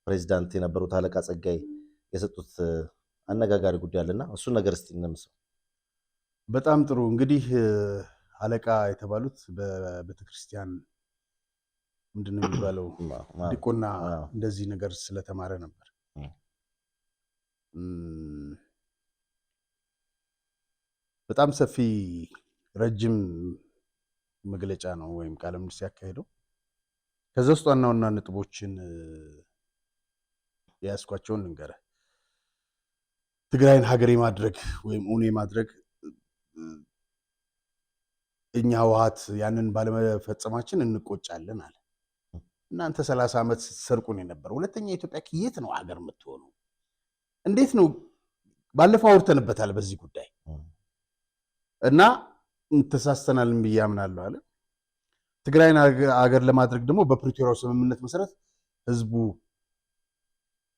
ፕሬዚዳንት የነበሩት አለቃ ጸጋይ የሰጡት አነጋጋሪ ጉዳይ አለና እሱን ነገር እስቲ እንምሰው። በጣም ጥሩ። እንግዲህ አለቃ የተባሉት በቤተክርስቲያን ምንድነው የሚባለው ዲቁና እንደዚህ ነገር ስለተማረ ነበር። በጣም ሰፊ ረጅም መግለጫ ነው ወይም ቃለ ምልልስ ያካሄደው። ከዛ ውስጥ ዋና ዋና ነጥቦችን ያስኳቸውን ልንገርህ። ትግራይን ሀገር የማድረግ ወይም እውን የማድረግ እኛ ህወሓት ያንን ባለመፈጸማችን እንቆጫለን አለ። እናንተ 30 ዓመት ስትሰርቁን የነበረው ሁለተኛ ኢትዮጵያ ከየት ነው ሀገር የምትሆነው? እንዴት ነው? ባለፈው አውርተንበታል በዚህ ጉዳይ እና ተሳስተናል ብዬ አምናለሁ አለ። ትግራይን ሀገር ለማድረግ ደግሞ በፕሪቶሪያው ስምምነት መሰረት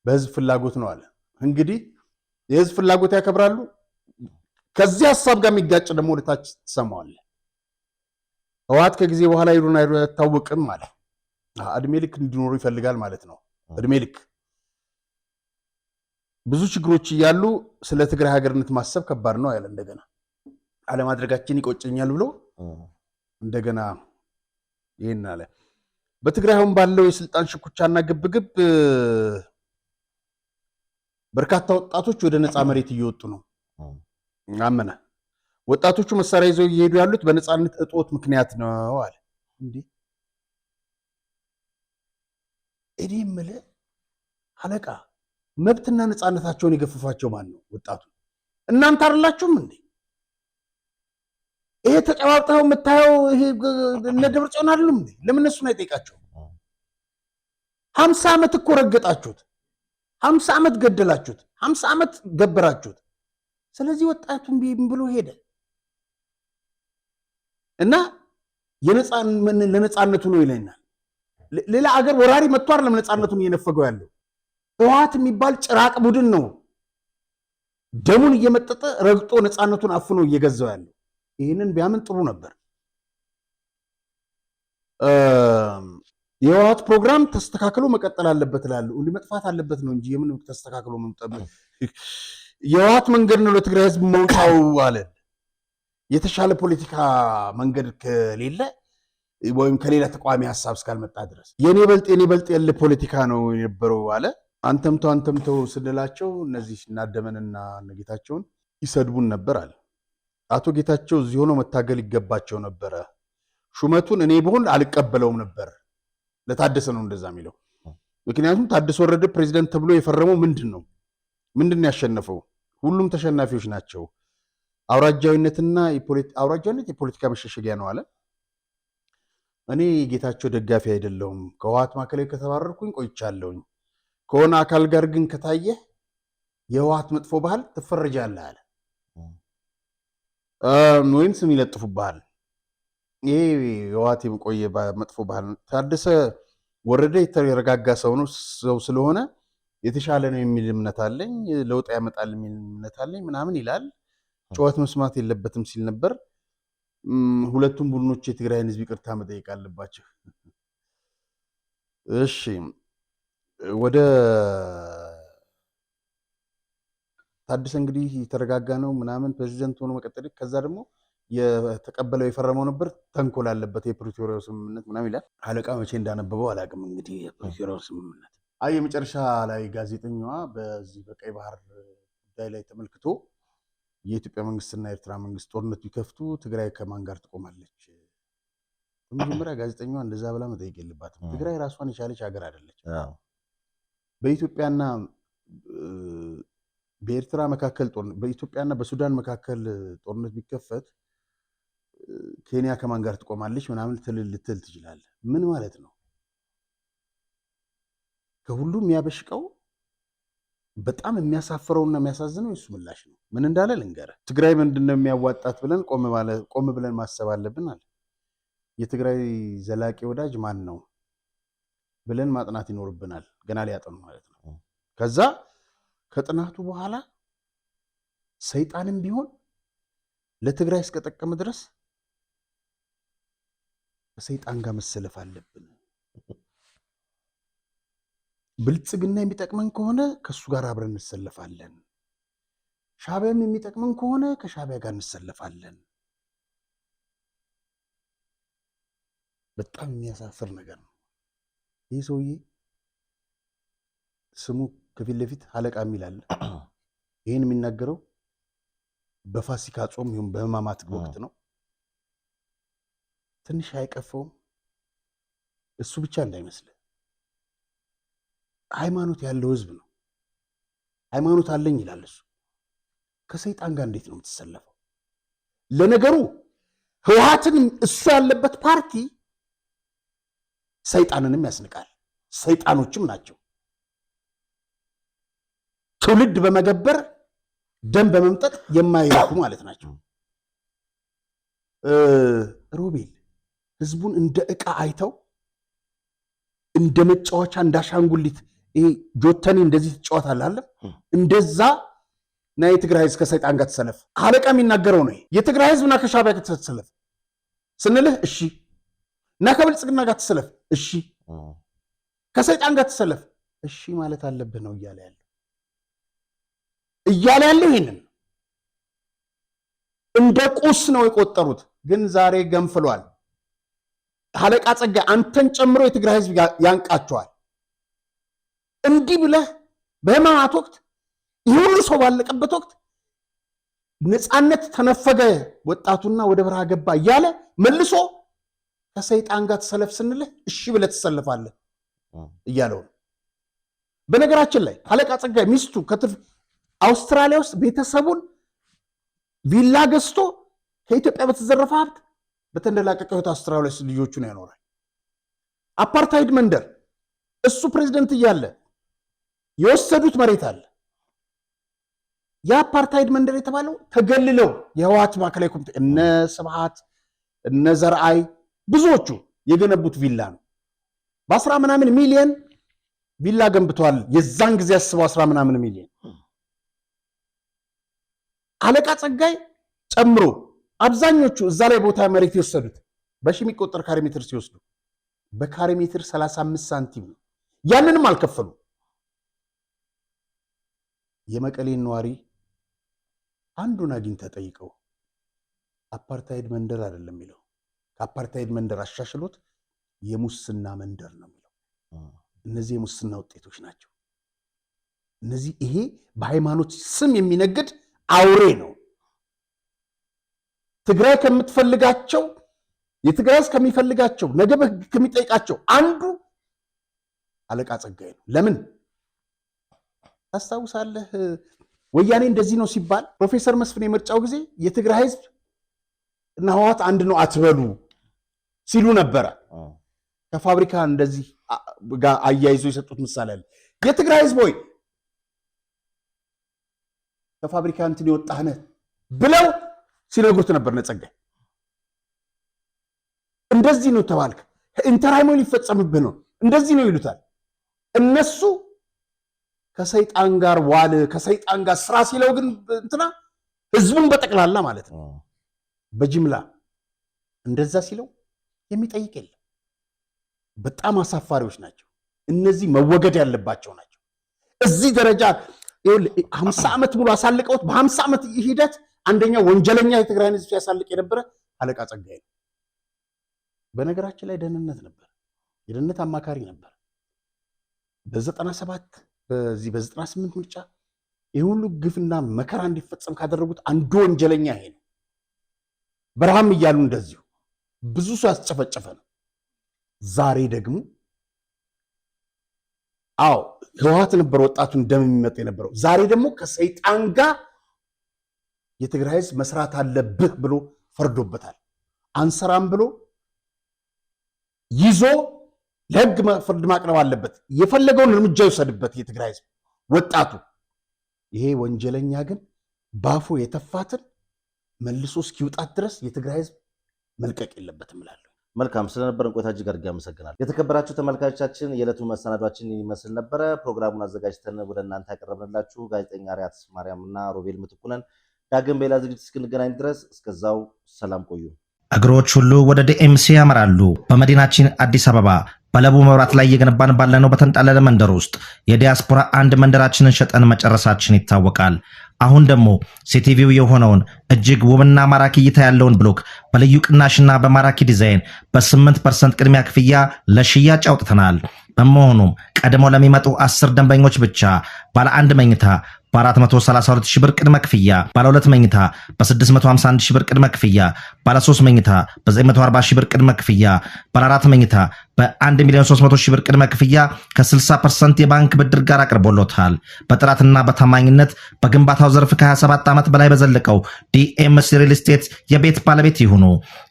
በህዝብ ፍላጎት ነው አለ። እንግዲህ የህዝብ ፍላጎት ያከብራሉ። ከዚህ ሀሳብ ጋር የሚጋጭ ደግሞ ወደታች ትሰማዋለህ። ህወሓት ከጊዜ በኋላ ይሉን አይታወቅም አለ። እድሜ ልክ እንዲኖሩ ይፈልጋል ማለት ነው። እድሜ ልክ ብዙ ችግሮች እያሉ ስለ ትግራይ ሀገርነት ማሰብ ከባድ ነው ያለ። እንደገና አለማድረጋችን ይቆጨኛል ብሎ እንደገና ይሄን አለ። በትግራይ አሁን ባለው የስልጣን ሽኩቻና ግብግብ በርካታ ወጣቶች ወደ ነፃ መሬት እየወጡ ነው አመነ። ወጣቶቹ መሳሪያ ይዘው እየሄዱ ያሉት በነፃነት እጦት ምክንያት ነው አለ። እንዴ እኔ የምልህ አለቃ መብትና ነፃነታቸውን የገፈፋቸው ማን ነው? ወጣቱ እናንተ አይደላችሁም እንዴ? ይሄ ተጨባብጠው የምታየው ይሄ እነ ደብረጽዮን አይደሉም እንዴ? ለምን እነሱን አይጠይቃቸውም? 50 ዓመት እኮ ረገጣችሁት። 50 ዓመት ገደላችሁት፣ 50 ዓመት ገበራችሁት። ስለዚህ ወጣቱን ብሎ ሄደ እና ለነፃነቱ ነው ይለናል። ሌላ አገር ወራሪ መጥቶ አይደለም ነፃነቱን እየነፈገው ያለው። ህወሓት የሚባል ጭራቅ ቡድን ነው ደሙን እየመጠጠ ረግጦ ነፃነቱን አፍኖ እየገዛው ያለው። ይህንን ቢያምን ጥሩ ነበር። የህወሓት ፕሮግራም ተስተካክሎ መቀጠል አለበት እላለሁ። መጥፋት አለበት ነው እንጂ የምን ተስተካክሎ መምጣት። የህወሓት መንገድ ነው ለትግራይ ህዝብ መውጫው አለ። የተሻለ ፖለቲካ መንገድ ከሌለ ወይም ከሌላ ተቋሚ ሐሳብ እስካልመጣ ድረስ የኔ በልጥ ያለ ፖለቲካ ነው የነበረው አለ። አንተምተው ስንላቸው እነዚህ እናደመንና ጌታቸውን ይሰድቡን ነበር አለ። አቶ ጌታቸው እዚህ ሆኖ መታገል ይገባቸው ነበረ። ሹመቱን እኔ ብሆን አልቀበለውም ነበር። ለታደሰ ነው እንደዛ የሚለው። ምክንያቱም ታደሰ ወረደ ፕሬዚደንት ተብሎ የፈረመው ምንድን ያሸነፈው? ሁሉም ተሸናፊዎች ናቸው። አውራጃዊነትና አውራጃዊነት የፖለቲካ መሸሸጊያ ነው አለ። እኔ ጌታቸው ደጋፊ አይደለሁም። ከህወሓት ማዕከላዊ ከተባረርኩኝ ቆይቻለሁኝ። ከሆነ አካል ጋር ግን ከታየ የህወሓት መጥፎ ባህል ትፈረጃለህ አለ። ወይም ስም ይለጥፉብሃል። ይሄ የህወሓት የቆየ መጥፎ ባህል ነው። ታደሰ ወረደ የተረጋጋ ሰው ስለሆነ የተሻለ ነው የሚል እምነት አለኝ፣ ለውጥ ያመጣል የሚል እምነት አለኝ ምናምን ይላል። ጨዋት መስማት የለበትም ሲል ነበር። ሁለቱም ቡድኖች የትግራይን ህዝብ ይቅርታ መጠየቅ አለባቸው። እሺ ወደ ታደሰ እንግዲህ የተረጋጋ ነው ምናምን ፕሬዚደንት ሆኖ መቀጠል። ከዛ ደግሞ የተቀበለው የፈረመው ነበር ተንኮል አለበት የፕሪቶሪያው ስምምነት ምናምን ይላል። አለቃ መቼ እንዳነበበው አላውቅም። እንግዲህ የፕሪቶሪያው ስምምነት የመጨረሻ ላይ ጋዜጠኛዋ በዚህ በቀይ ባህር ጉዳይ ላይ ተመልክቶ የኢትዮጵያ መንግስትና የኤርትራ መንግስት ጦርነት ቢከፍቱ ትግራይ ከማን ጋር ትቆማለች? በመጀመሪያ ጋዜጠኛዋ እንደዛ ብላ መጠየቅ የለባትም። ትግራይ ራሷን የቻለች ሀገር አይደለች። በኢትዮጵያና በኤርትራ መካከል ጦርነት፣ በኢትዮጵያና በሱዳን መካከል ጦርነት ቢከፈት ኬንያ ከማን ጋር ትቆማለች ምናምን ልትል ትችላለህ። ምን ማለት ነው? ከሁሉም የሚያበሽቀው በጣም የሚያሳፍረውና የሚያሳዝነው የሱ ምላሽ ነው። ምን እንዳለ ልንገርህ። ትግራይ ምንድነው የሚያዋጣት ብለን ቆም ብለን ማሰብ አለብን አለ። የትግራይ ዘላቂ ወዳጅ ማን ነው ብለን ማጥናት ይኖርብናል። ገና ሊያጠኑ ማለት ነው። ከዛ ከጥናቱ በኋላ ሰይጣንም ቢሆን ለትግራይ እስከጠቀመ ድረስ ከሰይጣን ጋር መሰለፍ አለብን። ብልጽግና የሚጠቅመን ከሆነ ከሱ ጋር አብረን እንሰለፋለን። ሻዕቢያም የሚጠቅመን ከሆነ ከሻዕቢያ ጋር እንሰለፋለን። በጣም የሚያሳፍር ነገር ነው። ይህ ሰውዬ ስሙ ከፊት ለፊት አለቃ የሚል አለ። ይህን የሚናገረው በፋሲካ ጾም ይሁን በሕማማት ወቅት ነው። ትንሽ አይቀፈውም? እሱ ብቻ እንዳይመስል ሃይማኖት ያለው ህዝብ ነው። ሃይማኖት አለኝ ይላል እሱ። ከሰይጣን ጋር እንዴት ነው የምትሰለፈው? ለነገሩ ህወሓትን እሱ ያለበት ፓርቲ ሰይጣንንም ያስንቃል። ሰይጣኖችም ናቸው። ትውልድ በመገበር ደም በመምጠጥ የማይረኩ ማለት ናቸው። ሮቤል ህዝቡን እንደ ዕቃ አይተው እንደ መጫወቻ እንዳሻንጉሊት ይሄ ጆተኒ እንደዚህ ትጫወታለህ አለ። እንደዛ ና የትግራይ ህዝብ ከሰይጣን ጋር ተሰለፍ። አለቃ የሚናገረው ነው። የትግራይ ህዝብ ና ከሻዕቢያ ጋር ተሰለፍ ስንልህ እሺ፣ ና ከብልጽግና ጋር ተሰለፍ እሺ፣ ከሰይጣን ጋር ተሰለፍ እሺ ማለት አለብህ ነው እያለ ያለው ይሄንን እንደ ቁስ ነው የቆጠሩት። ግን ዛሬ ገንፍሏል። አለቃ ጸጋይ አንተን ጨምሮ የትግራይ ህዝብ ያንቃቸዋል። እንዲህ ብለህ በሕማማት ወቅት ይህ ሁሉ ሰው ባለቀበት ወቅት ነፃነት ተነፈገ ወጣቱና ወደ በረሃ ገባ እያለ መልሶ ከሰይጣን ጋር ተሰለፍ ስንልህ እሺ ብለህ ትሰለፋለህ እያለው ነው። በነገራችን ላይ አለቃ ጸጋይ ሚስቱ አውስትራሊያ ውስጥ ቤተሰቡን ቪላ ገዝቶ ከኢትዮጵያ በተዘረፈ ሀብት በተንደላቀቀ ህይወት አውስትራሊያ ውስጥ ልጆቹን ያኖራል። አፓርታይድ መንደር እሱ ፕሬዝደንት እያለ የወሰዱት መሬት አለ። የአፓርታይድ መንደር የተባለው ተገልለው የህወሓት ማዕከላዊ ኮሚቴ እነ ስብሃት እነ ዘርአይ ብዙዎቹ የገነቡት ቪላ ነው። በ10 ምናምን ሚሊዮን ቪላ ገንብተዋል። የዛን ጊዜ ያስበው 10 ምናምን ሚሊዮን አለቃ ጸጋይ ጨምሮ አብዛኞቹ እዛ ላይ ቦታ መሬት የወሰዱት በሺ የሚቆጠር ካሬ ሜትር ሲወስዱ በካሬ ሜትር 35 ሳንቲም ነው። ያንንም አልከፈሉ። የመቀሌን ነዋሪ አንዱን አግኝተህ ጠይቀው አፓርታይድ መንደር አይደለም የሚለው፣ ከአፓርታይድ መንደር አሻሽሎት የሙስና መንደር ነው የሚለው። እነዚህ የሙስና ውጤቶች ናቸው። እነዚህ ይሄ በሃይማኖት ስም የሚነግድ አውሬ ነው። ትግራይ ከምትፈልጋቸው የትግራይ ከሚፈልጋቸው ነገ በህግ ከሚጠይቃቸው አንዱ አለቃ ጸጋይ ነው። ለምን ታስታውሳለህ? ወያኔ እንደዚህ ነው ሲባል ፕሮፌሰር መስፍን የምርጫው ጊዜ የትግራይ ህዝብ እና ህወሓት አንድ ነው አትበሉ ሲሉ ነበረ። ከፋብሪካ እንደዚህ ጋር አያይዞ የሰጡት ምሳሌ አለ። የትግራይ ህዝብ ሆይ ከፋብሪካ እንትን የወጣህ ነህ ብለው ሲነግሩት ነበር ነጸጋይ። እንደዚህ ነው ተባልክ፣ ኢንተራይሞ ሊፈጸምብህ ነው እንደዚህ ነው ይሉታል። እነሱ ከሰይጣን ጋር ዋል ከሰይጣን ጋር ስራ ሲለው ግን እንትና ህዝቡን በጠቅላላ ማለት ነው በጅምላ እንደዛ ሲለው የሚጠይቅ የለም። በጣም አሳፋሪዎች ናቸው። እነዚህ መወገድ ያለባቸው ናቸው። እዚህ ደረጃ 50 ዓመት ሙሉ አሳልቀውት በ50 ዓመት ሂደት አንደኛ ወንጀለኛ የትግራይን ህዝብ ሲያሳልቅ የነበረ አለቃ ጸጋይ ነው። በነገራችን ላይ ደህንነት ነበር፣ የደህንነት አማካሪ ነበር። በ97 በዚህ በ98 ምርጫ ይህ ሁሉ ግፍና መከራ እንዲፈጸም ካደረጉት አንዱ ወንጀለኛ ይሄ ነው። በረሃም እያሉ እንደዚሁ ብዙ ሰው ያስጨፈጨፈ ነው። ዛሬ ደግሞ ህወሓት ነበር ወጣቱን ደም የሚመጣ የነበረው። ዛሬ ደግሞ ከሰይጣን ጋር የትግራይ ህዝብ መስራት አለብህ ብሎ ፈርዶበታል። አንሰራም ብሎ ይዞ ለህግ ፍርድ ማቅረብ አለበት። የፈለገውን እርምጃ ይወሰድበት የትግራይ ህዝብ ወጣቱ። ይሄ ወንጀለኛ ግን ባፉ የተፋትን መልሶ እስኪውጣት ድረስ የትግራይ ህዝብ መልቀቅ የለበትም እላለሁ። መልካም፣ ስለነበረን ቆይታ እጅግ አድርጌ አመሰግናለሁ። የተከበራችሁ ተመልካቾቻችን የዕለቱ መሰናዷችን ይመስል ነበረ። ፕሮግራሙን አዘጋጅተን ወደ እናንተ ያቀረብንላችሁ ጋዜጠኛ ሪያት ማርያም እና ሮቤል ምትኩ ነን። ዳግም በሌላ ዝግጅት እስክንገናኝ ድረስ እስከዛው ሰላም ቆዩ። እግሮች ሁሉ ወደ ዲኤምሲ ያመራሉ። በመዲናችን አዲስ አበባ በለቡ መብራት ላይ እየገነባን ባለነው በተንጣለለ መንደር ውስጥ የዲያስፖራ አንድ መንደራችንን ሸጠን መጨረሳችን ይታወቃል። አሁን ደግሞ ሲቲቪው የሆነውን እጅግ ውብና ማራኪ እይታ ያለውን ብሎክ በልዩ ቅናሽና በማራኪ ዲዛይን በ8% ቅድሚያ ክፍያ ለሽያጭ አውጥተናል። በመሆኑም ቀድሞ ለሚመጡ 10 ደንበኞች ብቻ ባለ 1 መኝታ በ432 ሺህ ብር ቅድመ ክፍያ፣ ባለ 2 መኝታ በ651 ሺህ ብር ቅድመ ክፍያ፣ ባለ 3 መኝታ በ940 ሺህ ብር ቅድመ ክፍያ፣ ባለ 4 መኝታ በ1,300,000 ሺህ ብር ቅድመ ክፍያ ከ60% የባንክ ብድር ጋር አቅርቦሎታል። በጥራትና በታማኝነት በግንባታው ዘርፍ ከ27 ዓመት በላይ በዘለቀው ዲኤምሲ ሪል ስቴት የቤት ባለቤት ይሁኑ።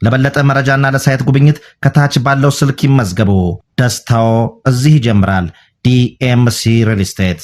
ለበለጠ መረጃና ለሳይት ጉብኝት ከታች ባለው ስልክ ይመዝገቡ። ደስታው እዚህ ይጀምራል። ዲኤምሲ ሪል ስቴት